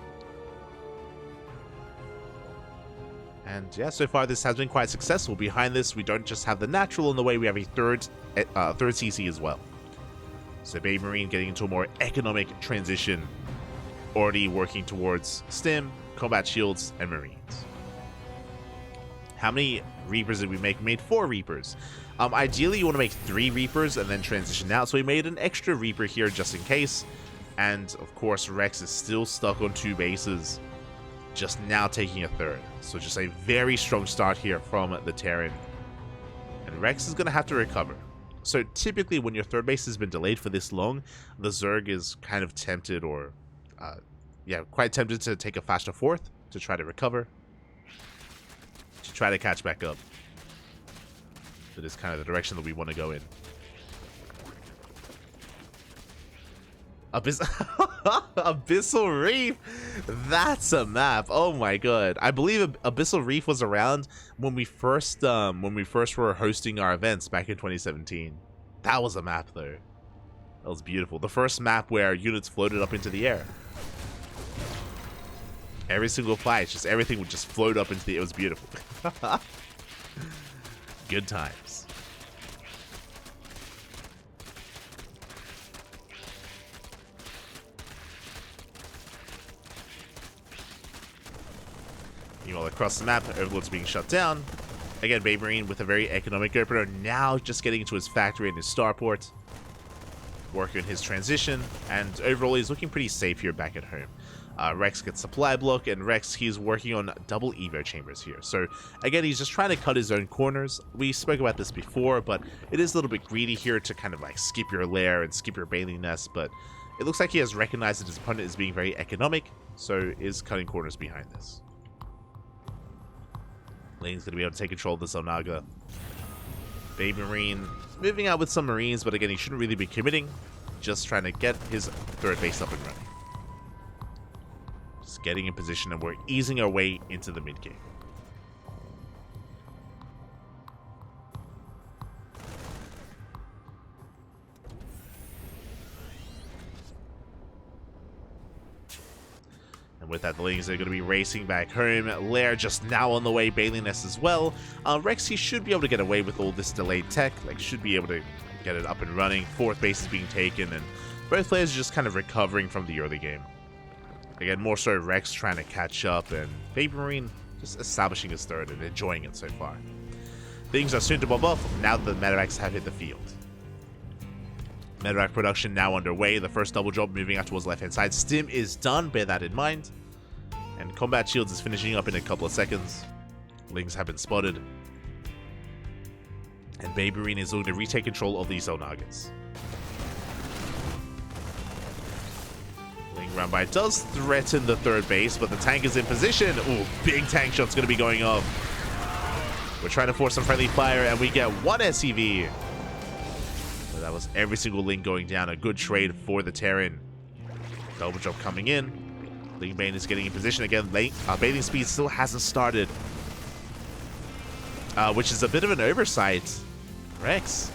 And yeah, so far this has been quite successful. Behind this, we don't just have the natural on the way, we have a third CC as well. So BabyMarine getting into a more economic transition, already working towards Stim, Combat Shields, and Marines. How many Reapers did we make? We made 4 Reapers. Ideally, you want to make 3 Reapers and then transition out, so we made an extra Reaper here just in case. And, of course, Rex is still stuck on 2 bases, just now taking a 3rd. So just a very strong start here from the Terran. And Rex is going to have to recover. So typically, when your 3rd base has been delayed for this long, the Zerg is kind of tempted, or, quite tempted to take a faster 4th to try to recover, to try to catch back up. That is kind of the direction that we want to go in. Abyssal Reef! That's a map. Oh my god. I believe Abyssal Reef was around when we first were hosting our events back in 2017. That was a map though. That was beautiful. The first map where units floated up into the air. Every single fight, just everything would just float up into the air. It was beautiful. Good times. Meanwhile, across the map, Overlord's being shut down. Again, BabyMarine with a very economic opener, now just getting into his factory and his starport. Working on his transition, and overall he's looking pretty safe here back at home. Rex gets supply block, and Rex, he's working on double Evo chambers here. So again, he's just trying to cut his own corners. We spoke about this before, but it is a little bit greedy here to kind of like skip your lair and skip your bathing nest, but it looks like he has recognized that his opponent is being very economic, so is cutting corners behind this. Lane's going to be able to take control of the Zonaga. BabyMarine moving out with some Marines, but again, he shouldn't really be committing. Just trying to get his 3rd base up and running. Just getting in position, and we're easing our way into the mid game. And with that, the Lings are going to be racing back home. Lair just now on the way, bailing us as well. Rex, he should be able to get away with all this delayed tech. Like, should be able to get it up and running. Fourth base is being taken, and both players are just kind of recovering from the early game. Again, more so Rex trying to catch up, and BabyMarine just establishing his third and enjoying it so far. Things are soon to bob off now that the medevacs have hit the field. Medevac production now underway. The first double drop moving out towards the left-hand side. Stim is done, bear that in mind. And combat shields is finishing up in a couple of seconds. Lings have been spotted. And BabyMarine is looking to retake control of these Zonagas. Ling round by does threaten the third base, but the tank is in position. Ooh, big tank shot's going to be going off. We're trying to force some friendly fire, and we get one SCV. But that was every single Ling going down. A good trade for the Terran. Double drop coming in. Ling Bane is getting in position again. Bathing speed still hasn't started. Which is a bit of an oversight. Rex.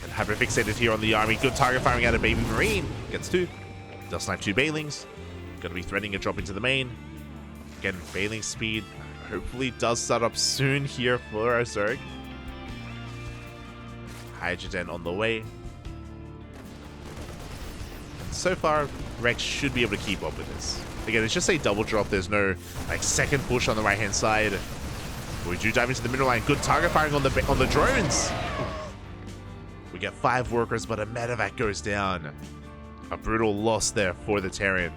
And hyper-fixated here on the army. Good target firing out of BabyMarine. Gets two. Does snipe two Bailings. Gonna be threatening a drop into the main. Again, Bailing speed hopefully does start up soon here for our Zerg. Hydrogen on the way. So far, Rex should be able to keep up with this. Again, it's just a double drop. There's no like second push on the right-hand side. We do dive into the middle line. Good target firing on the drones. We get 5 workers, but a medevac goes down. A brutal loss there for the Terran.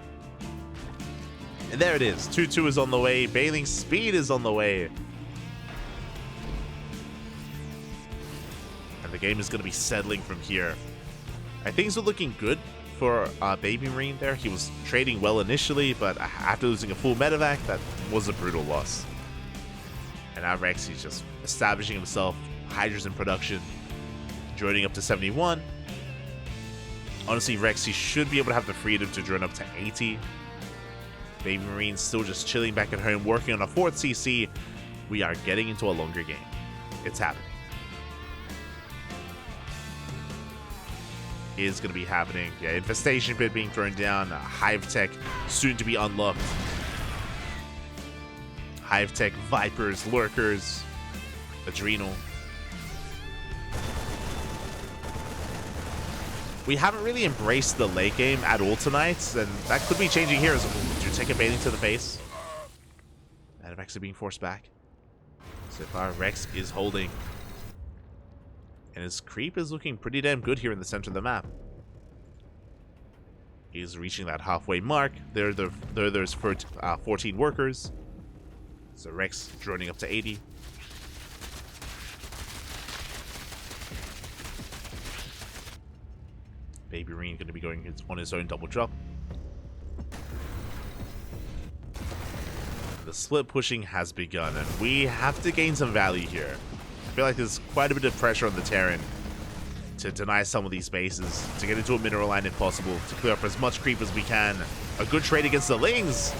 And there it is. 2-2 is on the way. Bailing speed is on the way. And the game is going to be settling from here. Things are looking good for BabyMarine there. He was trading well initially, but after losing a full medevac, that was a brutal loss. And now Rex, he's just establishing himself. Hydras in production. Droning up to 71. Honestly, Rex, he should be able to have the freedom to drone up to 80. BabyMarine still just chilling back at home, working on a 4th CC. We are getting into a longer game. It's happening. Is going to be happening. Yeah, infestation pit being thrown down. Hive tech soon to be unlocked. Hive tech, Vipers, Lurkers, Adrenal. We haven't really embraced the late game at all tonight, and that could be changing here. Do take a baiting to the face. Medevacs are being forced back. So far, Rex is holding. And his creep is looking pretty damn good here in the center of the map. He's reaching that halfway mark. There's 14 workers. So Rex droning up to 80. BabyMarine going to be going on his own double drop. The split pushing has begun, and we have to gain some value here. I feel like there's quite a bit of pressure on the Terran to deny some of these bases, to get into a mineral line if possible, to clear up as much creep as we can. A good trade against the Lings.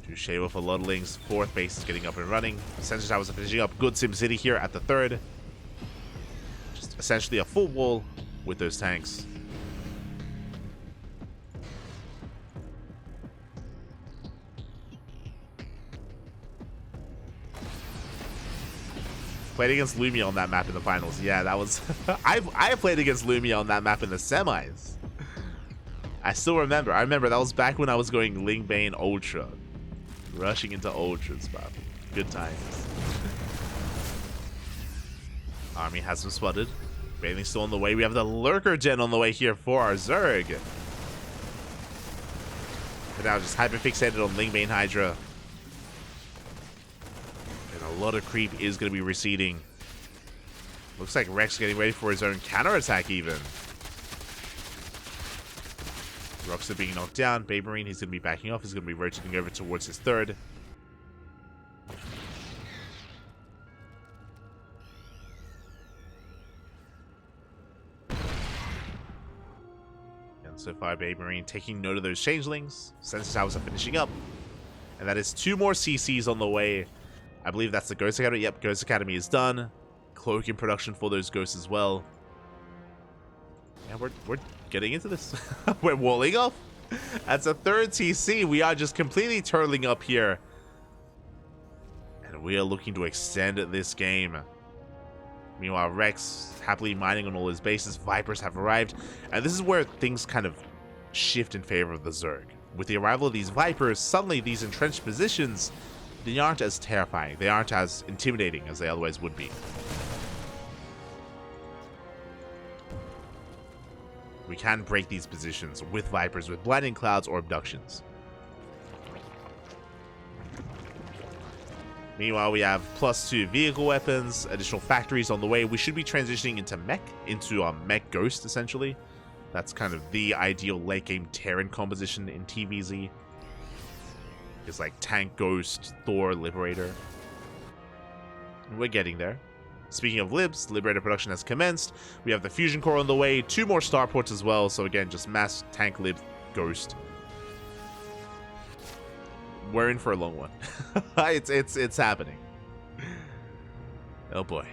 Touche with a lot of Lings. 4th base is getting up and running. Sensor towers are finishing up. Good SimCity here at the 3rd. Just essentially a full wall with those tanks. Played against Lumia on that map in the finals. Yeah, that was... I played against Lumia on that map in the semis. I still remember. I remember that was back when I was going Ling Bane Ultra. Rushing into Ultras, man. Good times. Army has been spotted. Bailing's still on the way. We have the Lurker Gen on the way here for our Zerg. But now just hyper-fixated on Ling Bane Hydra. A lot of creep is going to be receding. Looks like Rex getting ready for his own counterattack even. Rocks are being knocked down. BabyMarine, he's going to be backing off. He's going to be rotating over towards his 3rd. And so far, BabyMarine taking note of those changelings. Sensor towers are finishing up. And that is 2 more CCs on the way. I believe that's the Ghost Academy. Yep, Ghost Academy is done. Cloak in production for those ghosts as well. Yeah, we're getting into this. We're walling off. That's a third TC. We are just completely turtling up here. And we are looking to extend this game. Meanwhile, Rex happily mining on all his bases. Vipers have arrived. And this is where things kind of shift in favor of the Zerg. With the arrival of these Vipers, suddenly these entrenched positions, they aren't as terrifying. They aren't as intimidating as they otherwise would be. We can break these positions with Vipers, with Blinding Clouds or Abductions. Meanwhile, we have +2 vehicle weapons, additional factories on the way. We should be transitioning into mech, into mech ghost, essentially. That's kind of the ideal late game Terran composition in TVZ. It's like tank, ghost, Thor, Liberator. We're getting there. Speaking of libs, Liberator production has commenced. We have the fusion core on the way, 2 more starports as well. So again, just mass tank, lib, ghost. We're in for a long one. it's happening. Oh boy.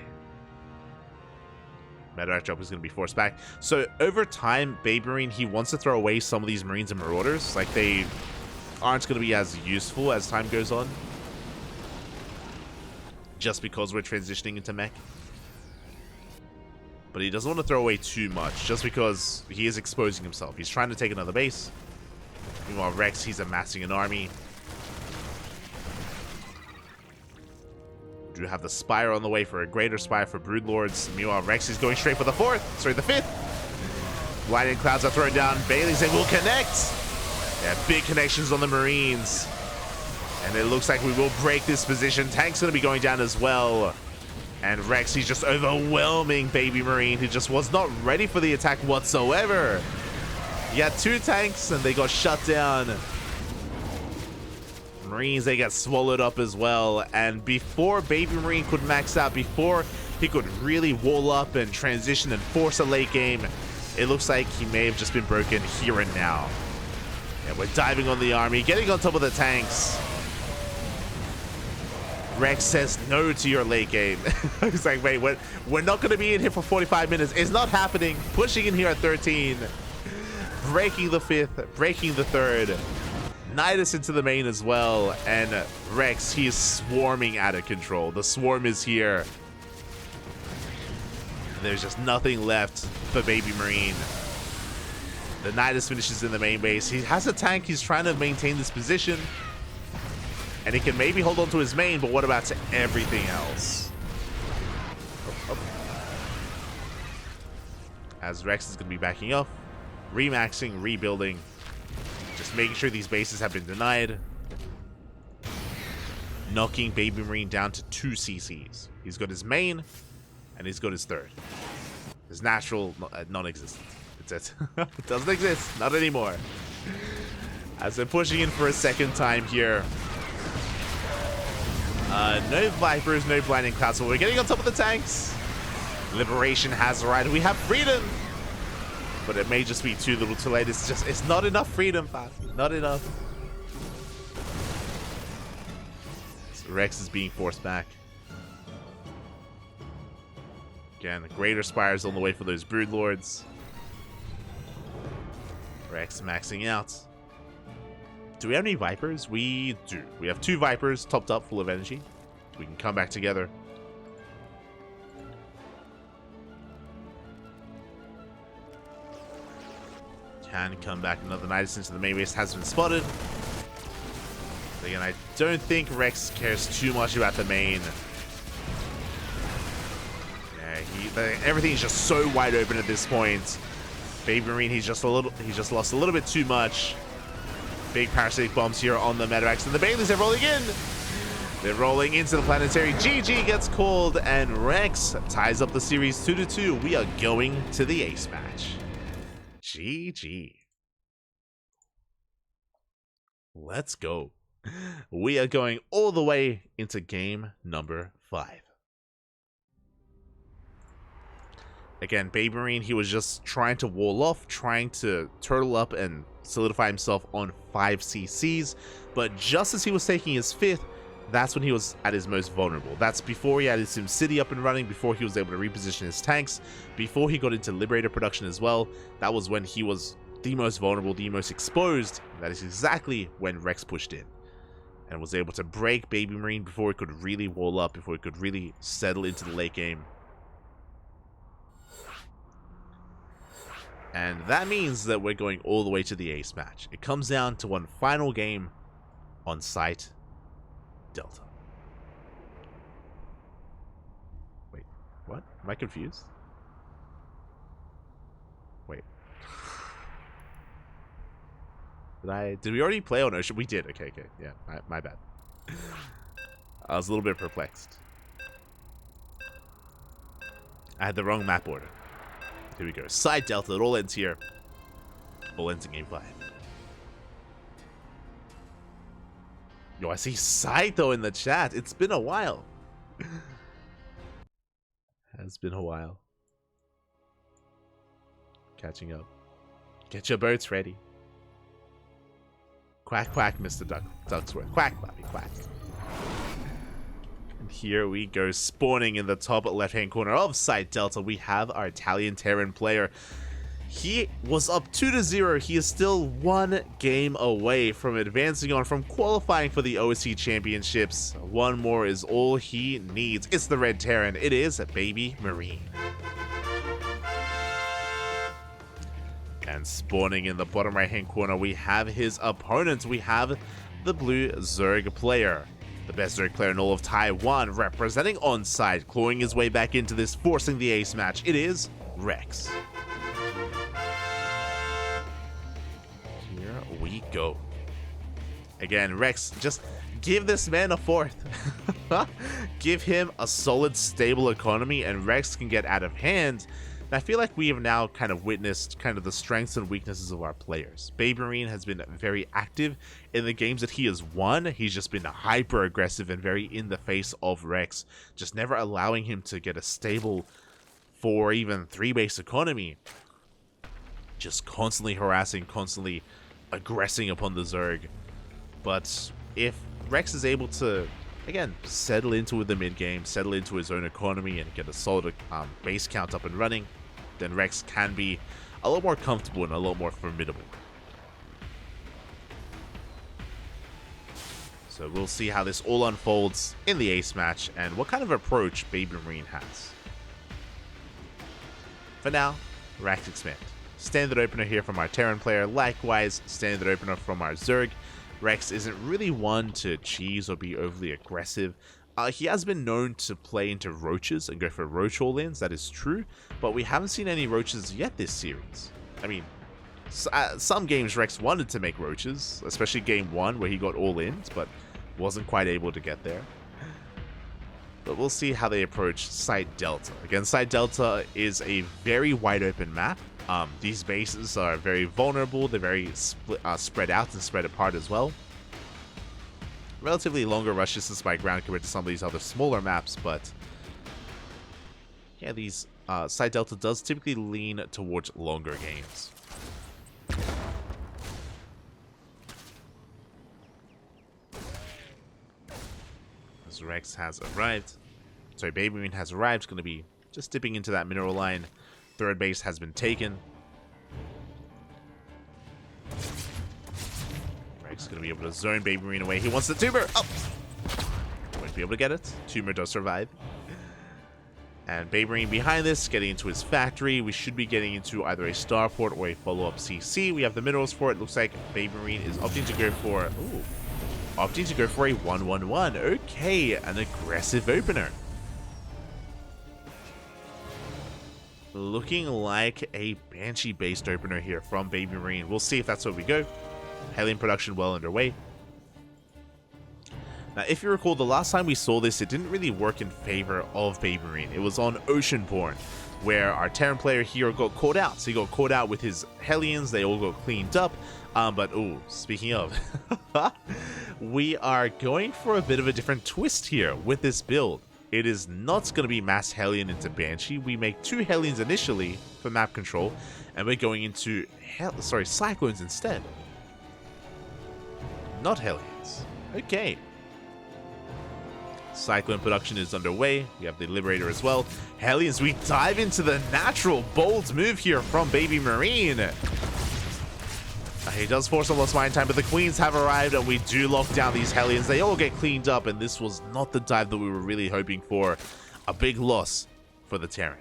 Medevac drop is going to be forced back. So over time, BabyMarine, he wants to throw away some of these Marines and Marauders. Like, they aren't going to be as useful as time goes on. Just because we're transitioning into mech. But he doesn't want to throw away too much, just because he is exposing himself. He's trying to take another base. Meanwhile, Rex, he's amassing an army. We do have the Spire on the way for a greater Spire for Broodlords. Meanwhile, Rex is going straight for the 5th. Blinding Clouds are thrown down. Bailey's able to connect. Yeah, big connections on the Marines. And it looks like we will break this position. Tank's going to be going down as well. And Rex, he's just overwhelming BabyMarine, who just was not ready for the attack whatsoever. He had 2 tanks and they got shut down. Marines, they get swallowed up as well. And before BabyMarine could max out, before he could really wall up and transition and force a late game, it looks like he may have just been broken here and now. And we're diving on the army, getting on top of the tanks. Rex says no to your late game. He's like, wait, we're not going to be in here for 45 minutes. It's not happening. Pushing in here at 13. Breaking the 5th, breaking the 3rd. Nidus into the main as well. And Rex, he is swarming out of control. The swarm is here. There's just nothing left for BabyMarine. The Nidus finishes in the main base. He has a tank. He's trying to maintain this position. And he can maybe hold on to his main, but what about to everything else? As Rex is going to be backing up, remaxing, rebuilding, just making sure these bases have been denied. Knocking BabyMarine down to 2 CCs. He's got his main, and he's got his 3rd. His natural, non-existent. It's it. It doesn't exist. Not anymore. As they're pushing in for a 2nd time here. No Vipers, no Blinding Clouds, so we're getting on top of the tanks. Liberation has arrived. We have freedom, but it may just be too little too late. It's not enough freedom, Pat. Not enough. So Rex is being forced back. Again, the Greater Spires on the way for those Broodlords. Rex maxing out. Do we have any Vipers? We do. We have 2 Vipers topped up full of energy. We can come back together. Can come back. Another Nidus into the main base has been spotted. Again, I don't think Rex cares too much about the main. Yeah, everything's just so wide open at this point. BabyMarine, he's just lost a little bit too much. Big parasitic bombs here on the Medevacs, and the Baileys are rolling in. They're rolling into the planetary. GG gets called, and Rex ties up the series 2-2. We are going to the ace match. GG. Let's go. We are going all the way into game number 5. Again, BabyMarine, he was just trying to wall off, trying to turtle up and solidify himself on 5 CCs, but just as he was taking his 5th, that's when he was at his most vulnerable. That's before he had his SimCity up and running, before he was able to reposition his tanks, before he got into Liberator production as well. That was when he was the most vulnerable, the most exposed. That is exactly when Rex pushed in and was able to break BabyMarine before it could really wall up, before it could really settle into the late game. And that means that we're going all the way to the ace match. It comes down to one final game on site Delta. Wait, what? Am I confused? Wait. Did we already play on Ocean? We did. Okay. Yeah, my bad. I was a little bit perplexed. I had the wrong map order. Here we go. Side Delta. It all ends here. All ends in game 5. Yo, I see Saito in the chat. It's been a while. Has been a while. Catching up. Get your boats ready. Quack, quack, Mr. Ducksworth. Quack, Bobby, quack. And here we go. Spawning in the top left-hand corner of Side Delta, we have our Italian Terran player. He was up 2-0. He is still one game away from advancing on, from qualifying for the OSC Championships. One more is all he needs. It's the Red Terran. It is BabyMarine. And spawning in the bottom right-hand corner, we have his opponent. We have the blue Zerg player. The best Zerg player in all of Taiwan, representing Onside, clawing his way back into this, forcing the ace match. It is Rex. We go. Again, Rex, just give this man a fourth. Give him a solid, stable economy, and Rex can get out of hand. And I feel like we have now kind of witnessed kind of the strengths and weaknesses of our players. BabyMarine has been very active in the games that he has won. He's just been hyper aggressive and very in the face of Rex, just never allowing him to get a stable 4 or even 3 base economy. Just constantly harassing, constantly aggressing upon the Zerg. But if Rex is able to, again, settle into the mid game, settle into his own economy, and get a solid base count up and running, then Rex can be a lot more comfortable and a lot more formidable. So we'll see how this all unfolds in the ace match and what kind of approach BabyMarine has. For now, Rax Expand. Standard opener here from our Terran player, likewise standard opener from our Zerg. Rex isn't really one to cheese or be overly aggressive. He has been known to play into roaches and go for roach all-ins, that is true, but we haven't seen any roaches yet this series. I mean, some games Rex wanted to make roaches, especially game 1 where he got all-ins, but wasn't quite able to get there. But we'll see how they approach Site Delta. Again, Site Delta is a very wide open map. These bases are very vulnerable, they're very spread out and spread apart as well. Relatively longer rush distance by ground compared to some of these other smaller maps, but yeah, these Site Delta does typically lean towards longer games. As Rex has arrived, sorry, BabyMarine has arrived, it's going to be just dipping into that mineral line. Third base has been taken. Rex going to be able to zone BabyMarine away. He wants the tumor. Oh! Won't be able to get it. Tumor does survive. And BabyMarine behind this, getting into his factory. We should be getting into either a starport or a follow-up CC. We have the minerals for it. Looks like BabyMarine is opting to go for... Ooh. Opting to go for a 1-1-1. Okay, an aggressive opener. Looking like a Banshee-based opener here from BabyMarine. We'll see if that's where we go. Hellion production well underway. Now, if you recall, the last time we saw this, it didn't really work in favor of BabyMarine. It was on Oceanborn, where our Terran player here got caught out. So he got caught out with his Hellions. They all got cleaned up. But, oh, speaking of, we are going for a bit of a different twist here with this build. It is not going to be mass Hellion into Banshee. We make 2 Hellions initially for map control, and we're going into Cyclones instead. Not Hellions. Okay. Cyclone production is underway. We have the Liberator as well. Hellions, we dive into the natural bold move here from BabyMarine. He does force a lost mine time, but the Queens have arrived and we do lock down these Hellions. They all get cleaned up, and this was not the dive that we were really hoping for. A big loss for the Terran.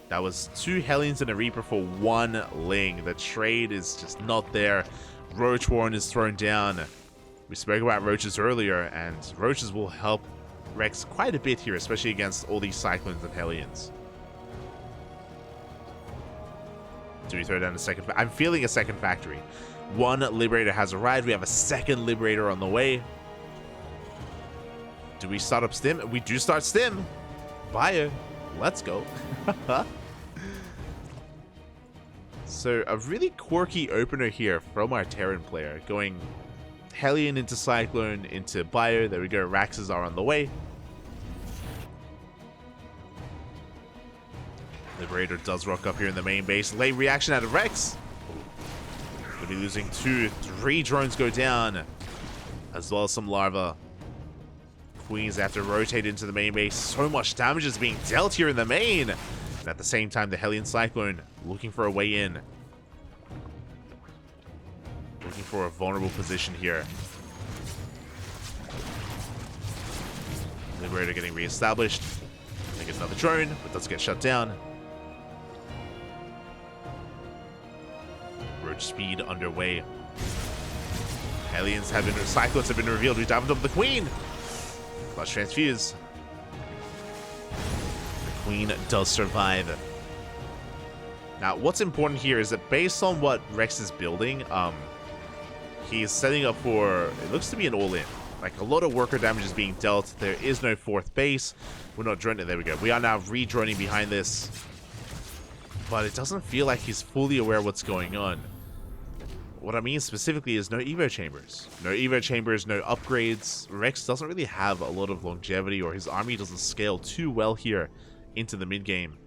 That was 2 Hellions and a Reaper for 1 Ling. The trade is just not there. Roach Warren is thrown down. We spoke about Roaches earlier, and Roaches will help Rex quite a bit here, especially against all these Cyclones and Hellions. Do we throw down a second? I'm feeling a second factory. 1 Liberator has arrived. We have a second Liberator on the way. Do we start up Stim? We do start Stim. Bio. Let's go. So a really quirky opener here from our Terran player. Going Hellion into Cyclone into Bio. There we go. Raxes are on the way. Liberator does rock up here in the main base. Late reaction out of Rex. We'll be losing 2, 3 drones go down. As well as some larva. Queens have to rotate into the main base. So much damage is being dealt here in the main. And at the same time, the Hellion Cyclone looking for a way in. Looking for a vulnerable position here. Liberator getting reestablished. I think it's another drone, but does get shut down. Roach speed underway. Hellions have been, Cyclones have been revealed. We dive into the Queen. Clutch transfuse. The Queen does survive. Now, what's important here is that based on what Rex is building, he's setting up for, it looks to be an all-in. Like, a lot of worker damage is being dealt. There is no 4th base. We're not droning. There we go. We are now re-droning behind this. But it doesn't feel like he's fully aware of what's going on. What I mean specifically is no Evo chambers. No Evo chambers, no upgrades. Rex doesn't really have a lot of longevity, or his army doesn't scale too well here into the mid-game.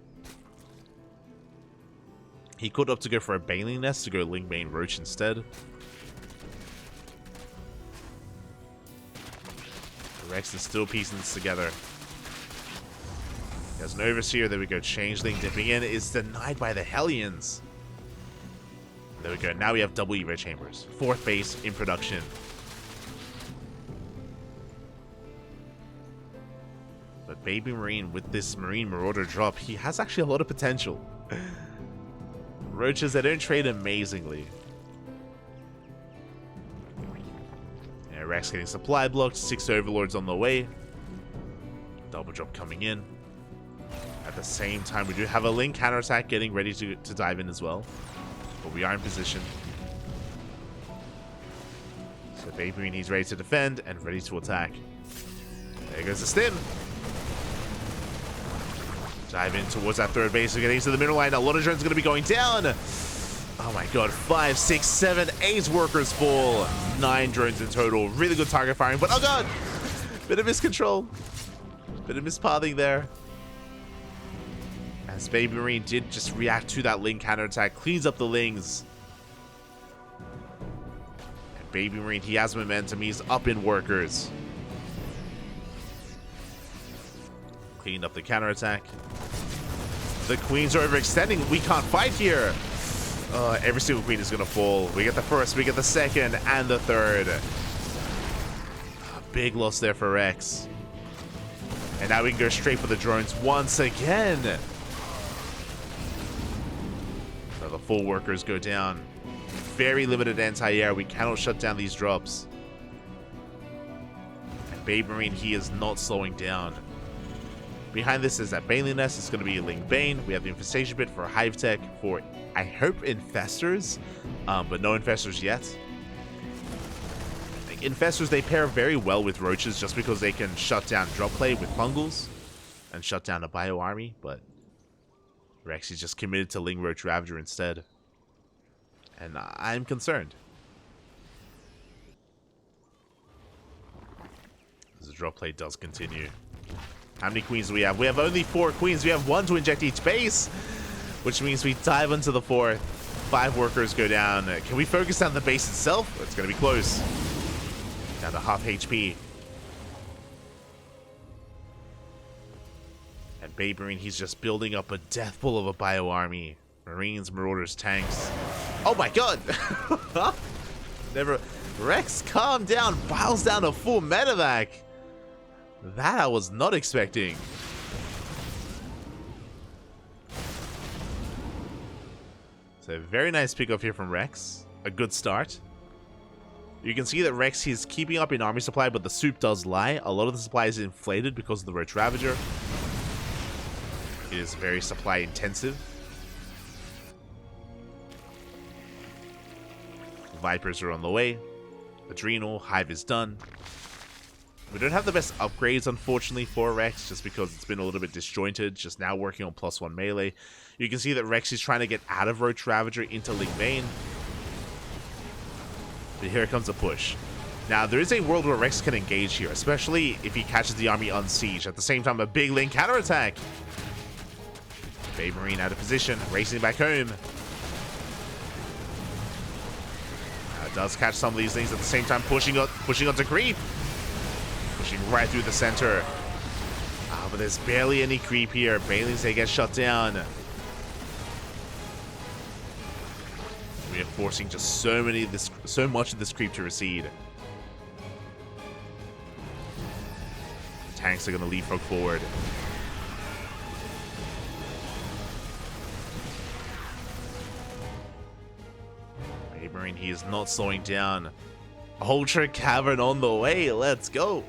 He could opt to go for a Baneling Nest to go Ling Bane Roach instead. Rex is still piecing this together. He has an Overseer. There we go. Changeling dipping in. Is denied by the Hellions. There we go. Now we have double Evo chambers. 4th base in production. But BabyMarine, with this Marine Marauder drop, he has actually a lot of potential. Roaches, they don't trade amazingly. Yeah, Rex getting supply blocked. 6 Overlords on the way. Double drop coming in. At the same time, we do have a Ling counterattack getting ready to dive in as well. But we are in position. So BabyMarine, he's ready to defend and ready to attack. There goes the Stim. Dive in towards that 3rd base. We're getting into the middle line. A lot of drones are going to be going down. Oh my god. 5, 6, 7, 8 workers fall. 9 drones in total. Really good target firing. But oh god. Bit of miscontrol. Bit of mispathing there. As BabyMarine did just react to that Ling counterattack. Cleans up the Lings. And BabyMarine, he has momentum. He's up in workers. Cleaned up the counterattack. The Queens are overextending. We can't fight here. Every single Queen is going to fall. We get the 1st, we get the 2nd, and the 3rd. Big loss there for Rex. And now we can go straight for the drones once again. So the full workers go down. Very limited anti-air. We cannot shut down these drops. And BabyMarine, he is not slowing down. Behind this is that Baneling Nest. It's going to be Ling Bane. We have the Infestation Bit for Hive Tech for, I hope, Infestors, but no Infestors yet. Like, Infestors, they pair very well with Roaches just because they can shut down drop play with Fungals and shut down a Bio Army, but Rex is just committed to Ling Roach Ravager instead. And I'm concerned. As the drop play does continue. How many Queens do we have? We have only 4 Queens. We have 1 to inject each base, which means we dive into the 4th. 5 workers go down. Can we focus on the base itself? It's going to be close. Down to half HP. And BabyMarine, he's just building up a death pool of a bio army. Marines, Marauders, tanks. Oh my god! Never. Rex, calm down. Piles down a full medevac. That I was not expecting. So very nice pickup here from Rex. A good start. You can see that Rex, he's keeping up in army supply, but the soup does lie. A lot of the supply is inflated because of the Roach Ravager. It is very supply intensive. Vipers are on the way. Adrenal, Hive is done. We don't have the best upgrades, unfortunately, for Rex, just because it's been a little bit disjointed, just now working on +1 melee. You can see that Rex is trying to get out of Roach Ravager into Ling Bane. But here comes a push. Now, there is a world where Rex can engage here, especially if he catches the army on siege. At the same time, a big Ling counterattack. BabyMarine out of position, racing back home. Does catch some of these things at the same time, pushing onto creep. Pushing right through the center. But there's barely any creep here. Banelings, they get shut down. Reinforcing just so much of this creep to recede. Tanks are going to leapfrog forward. BabyMarine, he is not slowing down. Ultra Cavern on the way. Let's go.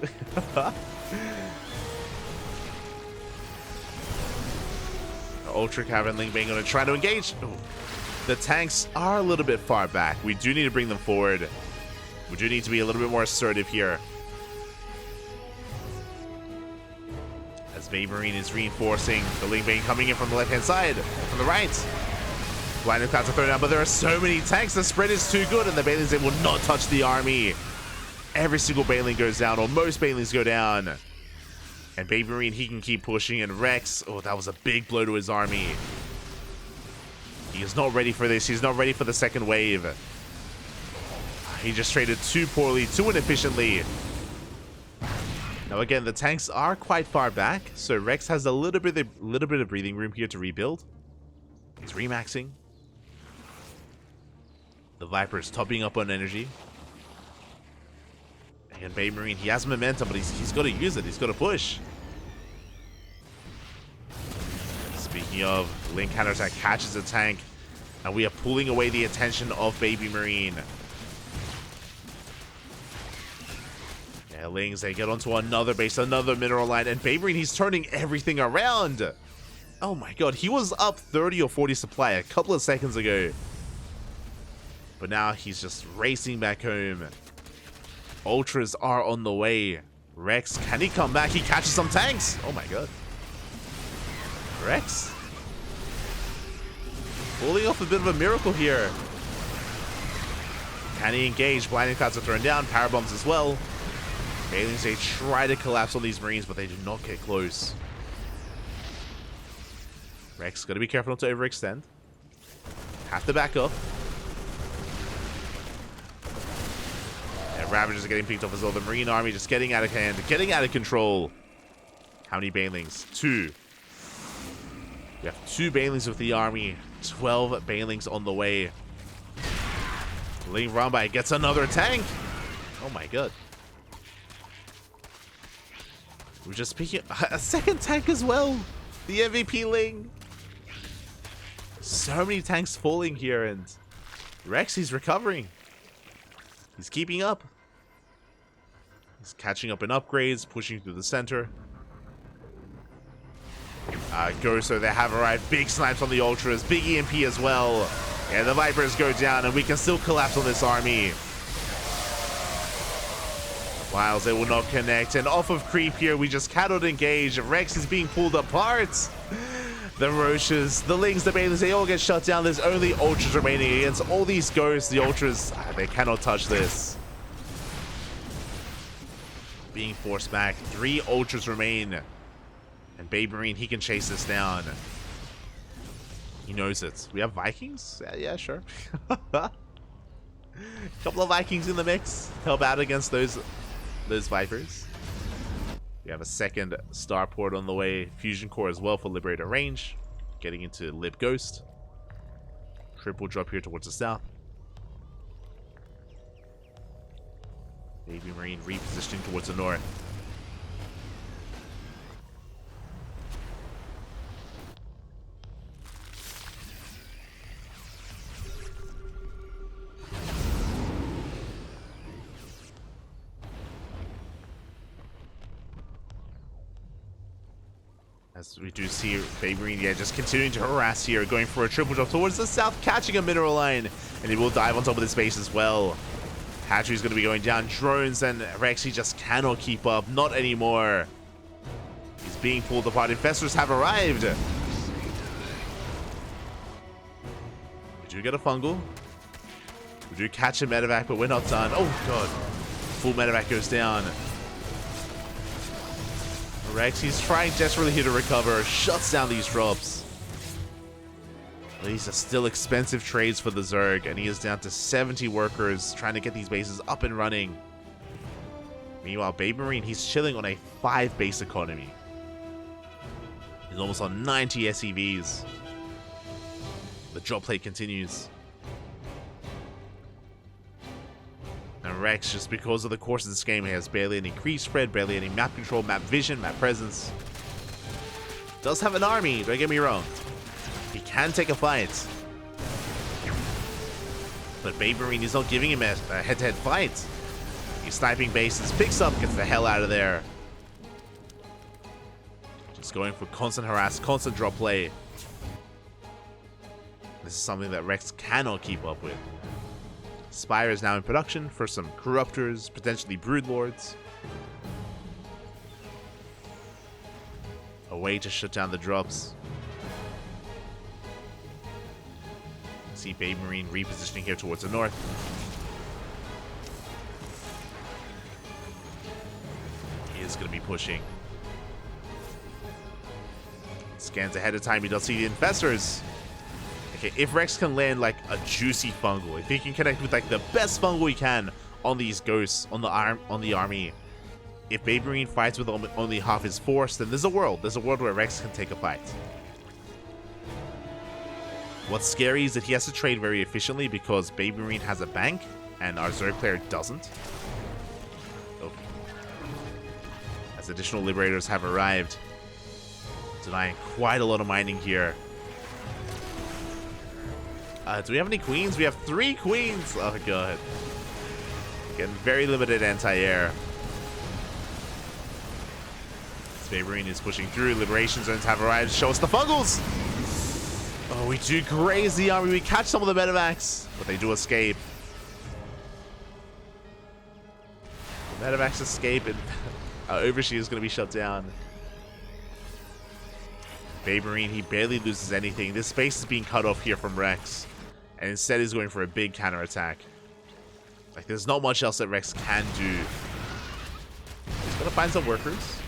Ultra Cavern Ling Bane going to try to engage. Ooh. The tanks are a little bit far back. We do need to bring them forward. We do need to be a little bit more assertive here. As BabyMarine is reinforcing, the Ling Bane coming in from the left-hand side, from the right. Blinding Clouds are thrown down, but there are so many tanks. The spread is too good, and the Banelings, they will not touch the army. Every single Baneling goes down, or most Banelings go down. And BabyMarine, he can keep pushing, and Rex, oh, that was a big blow to his army. He is not ready for this. He's not ready for the second wave. He just traded too poorly, too inefficiently. Now again, the tanks are quite far back, so Rex has a little bit of breathing room here to rebuild. He's remaxing. The Viper is topping up on energy. And BabyMarine, he has momentum, but he's got to use it. He's got to push. Speaking of, Ling counterattack catches a tank, and we are pulling away the attention of BabyMarine. Yeah, Lings, they get onto another base, another mineral line, and BabyMarine, he's turning everything around. Oh my god, he was up 30 or 40 supply a couple of seconds ago. But now he's just racing back home. Ultras are on the way. Rex, can he come back? He catches some tanks. Oh my god. Rex pulling off a bit of a miracle here. Can he engage? Blinding Clouds are thrown down. Power bombs as well. Aliens, they try to collapse on these Marines, but they do not get close. Rex, gotta be careful not to overextend. Have to back up. And Ravagers are getting picked off as well. The Marine army just getting out of hand, getting out of control. How many Banelings? 2. We have 2 Banelings with the army. 12 Banelings on the way. Ling Rambai gets another tank. Oh my god. We're just picking a second tank as well. The MVP Ling. So many tanks falling here, and Rex, he's recovering. He's keeping up. He's catching up in upgrades, pushing through the center. So they have arrived. Big snipes on the Ultras. Big EMP as well. And the Vipers go down, and we can still collapse on this army. Wiles, they will not connect. And off of creep here, we just cannot engage. Rex is being pulled apart. The Roaches, the Lings, the Banelings, they all get shut down. There's only Ultras remaining against all these ghosts. The Ultras, they cannot touch this. Being forced back. 3 Ultras remain. And BabyMarine, he can chase this down. He knows it. We have Vikings? Yeah, sure. Couple of Vikings in the mix. Help out against those Vipers. We have a second starport on the way. Fusion core as well for Liberator range. Getting into Lib Ghost. Triple drop here towards the south. BabyMarine repositioning towards the north. As we do see BabyMarine, yeah, just continuing to harass here, going for a triple drop towards the south, catching a mineral line, and he will dive on top of this base as well. Hatchery's going to be going down. Drones and Rex, he just cannot keep up. Not anymore. He's being pulled apart. Infestors have arrived. We do get a fungal. We do catch a medevac, but we're not done. Oh, God. Full medevac goes down. Rex, he's trying desperately here to recover. Shuts down these drops. These are still expensive trades for the Zerg, and he is down to 70 workers trying to get these bases up and running. Meanwhile, BabyMarine, he's chilling on a 5 base economy. He's almost on 90 SEVs. The drop play continues. And Rex, just because of the course of this game, he has barely any creep spread, barely any map control, map vision, map presence. Does have an army, don't get me wrong. He can take a fight. But BabyMarine is not giving him a head-to-head fight. He's sniping bases, picks up, gets the hell out of there. Just going for constant harass, constant drop play. This is something that Rex cannot keep up with. Spire is now in production for some Corruptors, potentially Broodlords. A way to shut down the drops. See BabyMarine repositioning here towards the north. He is going to be pushing. Scans ahead of time, he does see the Infestors. Okay, if Rex can land like a juicy fungal, if he can connect with like the best fungal he can on these ghosts, on the army, if BabyMarine fights with only half his force, then there's a world where Rex can take a fight. What's scary is that he has to trade very efficiently because BabyMarine has a bank and our Zerg player doesn't. Oh. As additional Liberators have arrived, denying quite a lot of mining here. Do we have any queens? We have 3 queens. Oh, God. Getting very limited anti-air. BabyMarine is pushing through. Liberation zones have arrived. Show us the fungals. Oh, we do graze the army. We catch some of the medevacs, but they do escape. The medevacs escape, and our Overshield is going to be shut down. BabyMarine, he barely loses anything. This space is being cut off here from Rex, and instead he's going for a big counterattack. Like, there's not much else that Rex can do. He's going to find some workers.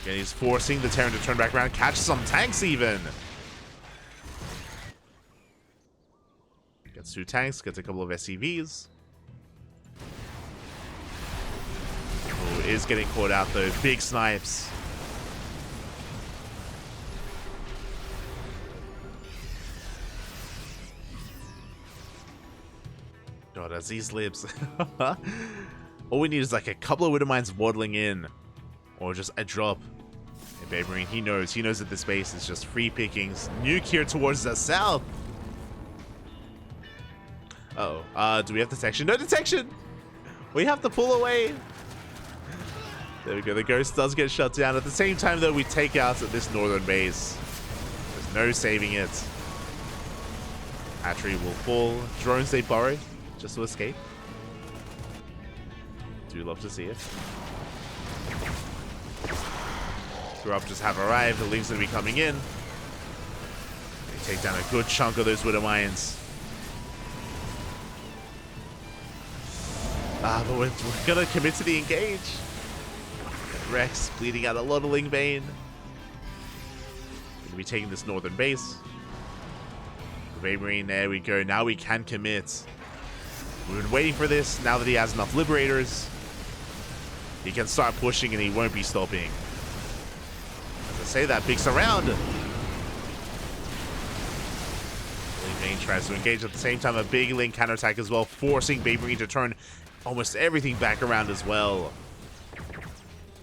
And he's forcing the Terran to turn back around, catch some tanks even. Gets 2 tanks, gets a couple of SCVs. Oh, is getting caught out though. Big snipes. God, as these libs. All we need is like a couple of Widowmines waddling in. Or just a drop. And BabyMarine, he knows that this base is just free pickings. Nuke here towards the south. Uh-oh. Do we have detection? No detection! We have to pull away. There we go. The ghost does get shut down. At the same time, though, we take out this northern base. There's no saving it. Hatchery will fall. Drones they borrow just to escape. Do love to see it. Corruptors have arrived. The Lings are going to be coming in. They take down a good chunk of those Widowmines. But we're going to commit to the engage. Rex bleeding out a lot of Lingbane. Going to be taking this northern base. BabyMarine, there we go. Now we can commit. We've been waiting for this. Now that he has enough Liberators. he can start pushing and he won't be stopping. As I say that, big surround. Main tries to engage at the same time. A big link counterattack as well, forcing BabyMarine to turn almost everything back around as well.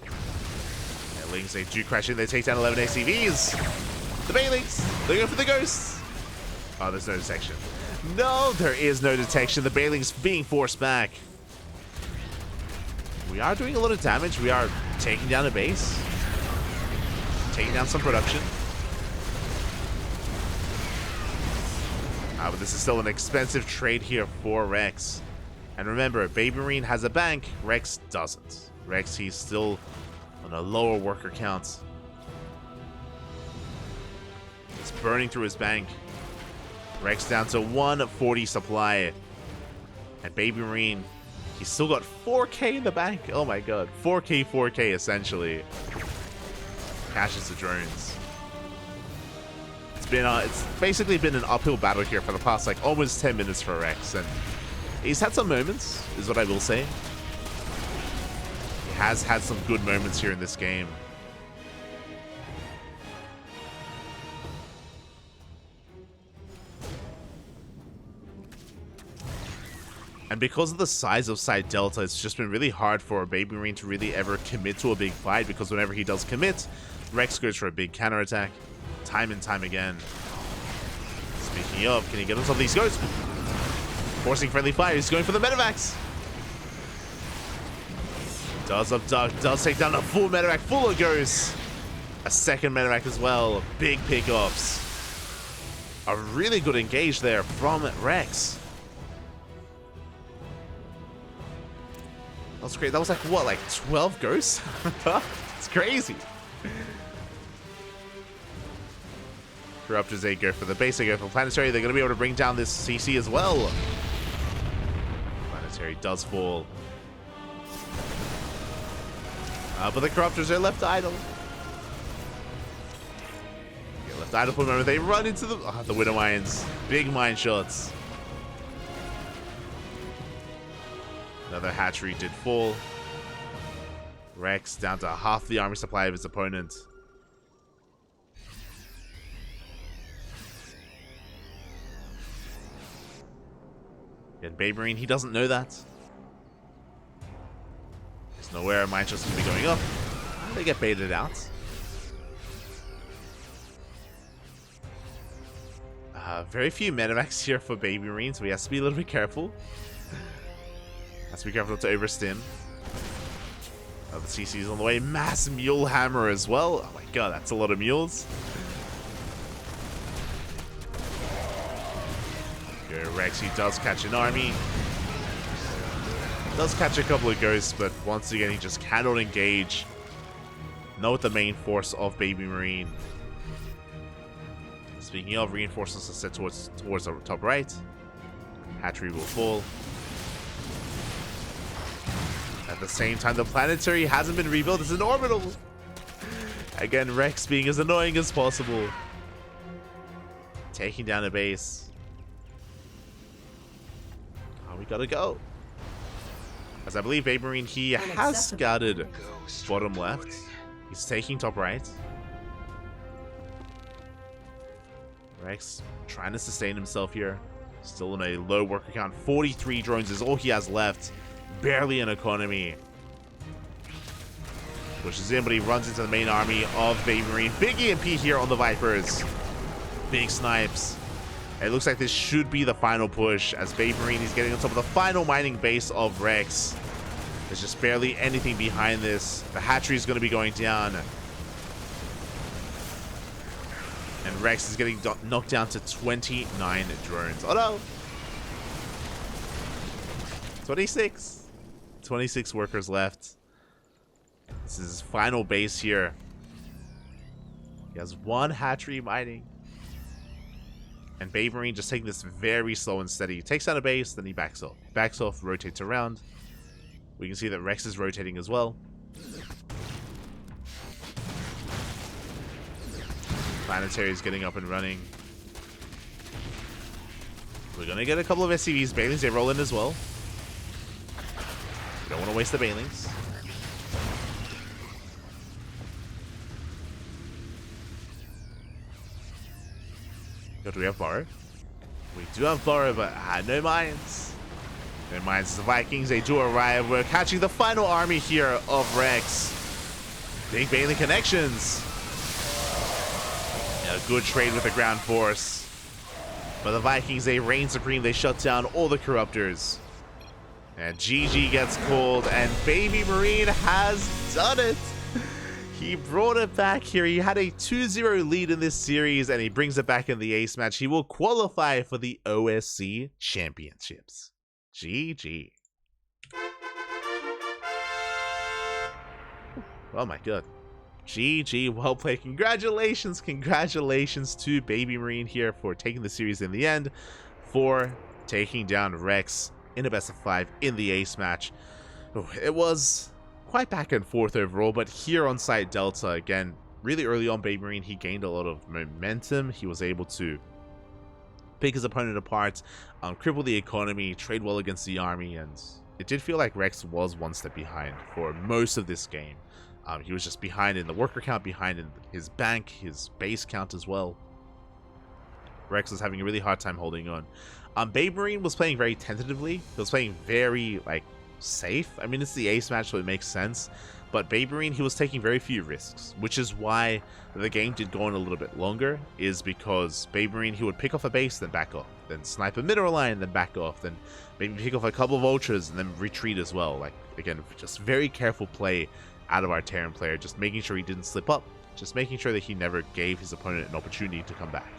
Yeah, Lings, they do crash in. They take down 11 ACVs. The Baylings, they go for the ghosts. Oh, there's no detection. No, there is no detection. The Baylings being forced back. We are doing a lot of damage. We are taking down a base. Taking down some production. But this is still an expensive trade here for Rex. And remember, BabyMarine has a bank. Rex doesn't. Rex, he's still on a lower worker count. It's burning through his bank. Rex down to 140 supply. And BabyMarine, he's still got 4K in the bank. Oh my god. 4K essentially. Cashes the drones. It's basically been an uphill battle here for the past like almost 10 minutes for Rex, and he's had some moments, is what I will say. He has had some good moments here in this game. And because of the size of Side Delta, it's just been really hard for BabyMarine to really ever commit to a big fight, because whenever he does commit, Rex goes for a big counterattack. Time and time again. Speaking of, can he get on top of these ghosts? Forcing friendly fire. He's going for the medevacs. Does abduct. Does take down a full medevac full of ghosts. A second medevac as well. Big pickups. A really good engage there from Rex. That was great. That was like, what, like 12 ghosts? It's crazy. Corruptors, they go for the base, they go for Planetary. They're going to be able to bring down this CC as well. Planetary does fall. But the Corruptors are left idle. Yeah, left idle for a moment. They run into the Widow Mines. Big mine shots. Another hatchery did fall. Rex down to half the army supply of his opponent. And BabyMarine, he doesn't know that. He's nowhere. Mine shots going to be going up. They get baited out. Very few medevacs here for BabyMarine, so he has to be a little bit careful. Has to be careful not to overstim. The CC's on the way. Mass Mule Hammer as well. Oh my god, that's a lot of mules. Rex, he does catch an army. Does catch a couple of ghosts, but once again, he just cannot engage. Not with the main force of BabyMarine. Speaking of, reinforcements are set towards the top right. Hatchery will fall. At the same time, the Planetary hasn't been rebuilt. It's an orbital. Again, Rex being as annoying as possible. Taking down a base. We gotta go. As I believe BabyMarine, he has scouted bottom left. He's taking top right. Rex trying to sustain himself here. Still in a low worker count. 43 drones is all he has left. Barely an economy. Pushes in, but he runs into the main army of BabyMarine. Big EMP here on the Vipers. Big snipes. It looks like this should be the final push, as BabyMarine is getting on top of the final mining base of Rex. There's just barely anything behind this. The hatchery is going to be going down. And Rex is getting knocked down to 29 drones. Oh no! 26. 26 workers left. This is his final base here. He has one hatchery mining. And BabyMarine just taking this very slow and steady. He takes down a base, then he backs off. Backs off, rotates around. We can see that Rex is rotating as well. Planetary is getting up and running. We're going to get a couple of SCVs. Bailings, they roll in as well. We don't want to waste the Bailings. Oh, do we have Borrow? We do have Borrow, but no mines. No mines. The Vikings, they do arrive. We're catching the final army here of Rex. Big Bailey connections. Yeah, good trade with the ground force. But the Vikings, they reign supreme. They shut down all the Corruptors. And GG gets called, and BabyMarine has done it. He brought it back here. He had a 2-0 lead in this series, and he brings it back in the ace match. He will qualify for the OSC Championships. GG. Oh my god. GG, well played. Congratulations to BabyMarine here for taking the series in the end, for taking down Rex in a best of 5 in the ace match. Oh, it was quite back and forth overall, but here on site Delta, again, really early on, BabyMarine, he gained a lot of momentum. He was able to pick his opponent apart, cripple the economy, trade well against the army, and it did feel like Rex was one step behind for most of this game. He was just behind in the worker count, behind in his bank, his base count as well. Rex was having a really hard time holding on. BabyMarine was playing very tentatively. He was playing very, safe. I mean, it's the ace match, so it makes sense. But BabyMarine, he was taking very few risks, which is why the game did go on a little bit longer, is because BabyMarine, he would pick off a base, then back off, then snipe a mineral line, then back off, then maybe pick off a couple of ultras, and then retreat as well. Again, just very careful play out of our Terran player, just making sure he didn't slip up, just making sure that he never gave his opponent an opportunity to come back.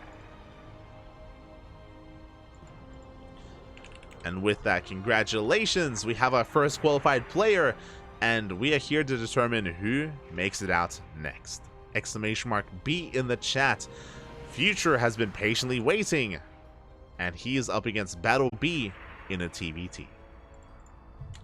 And with that, congratulations, we have our first qualified player, and we are here to determine who makes it out next. !B in the chat. Future has been patiently waiting, and he is up against Battle B in a TVT.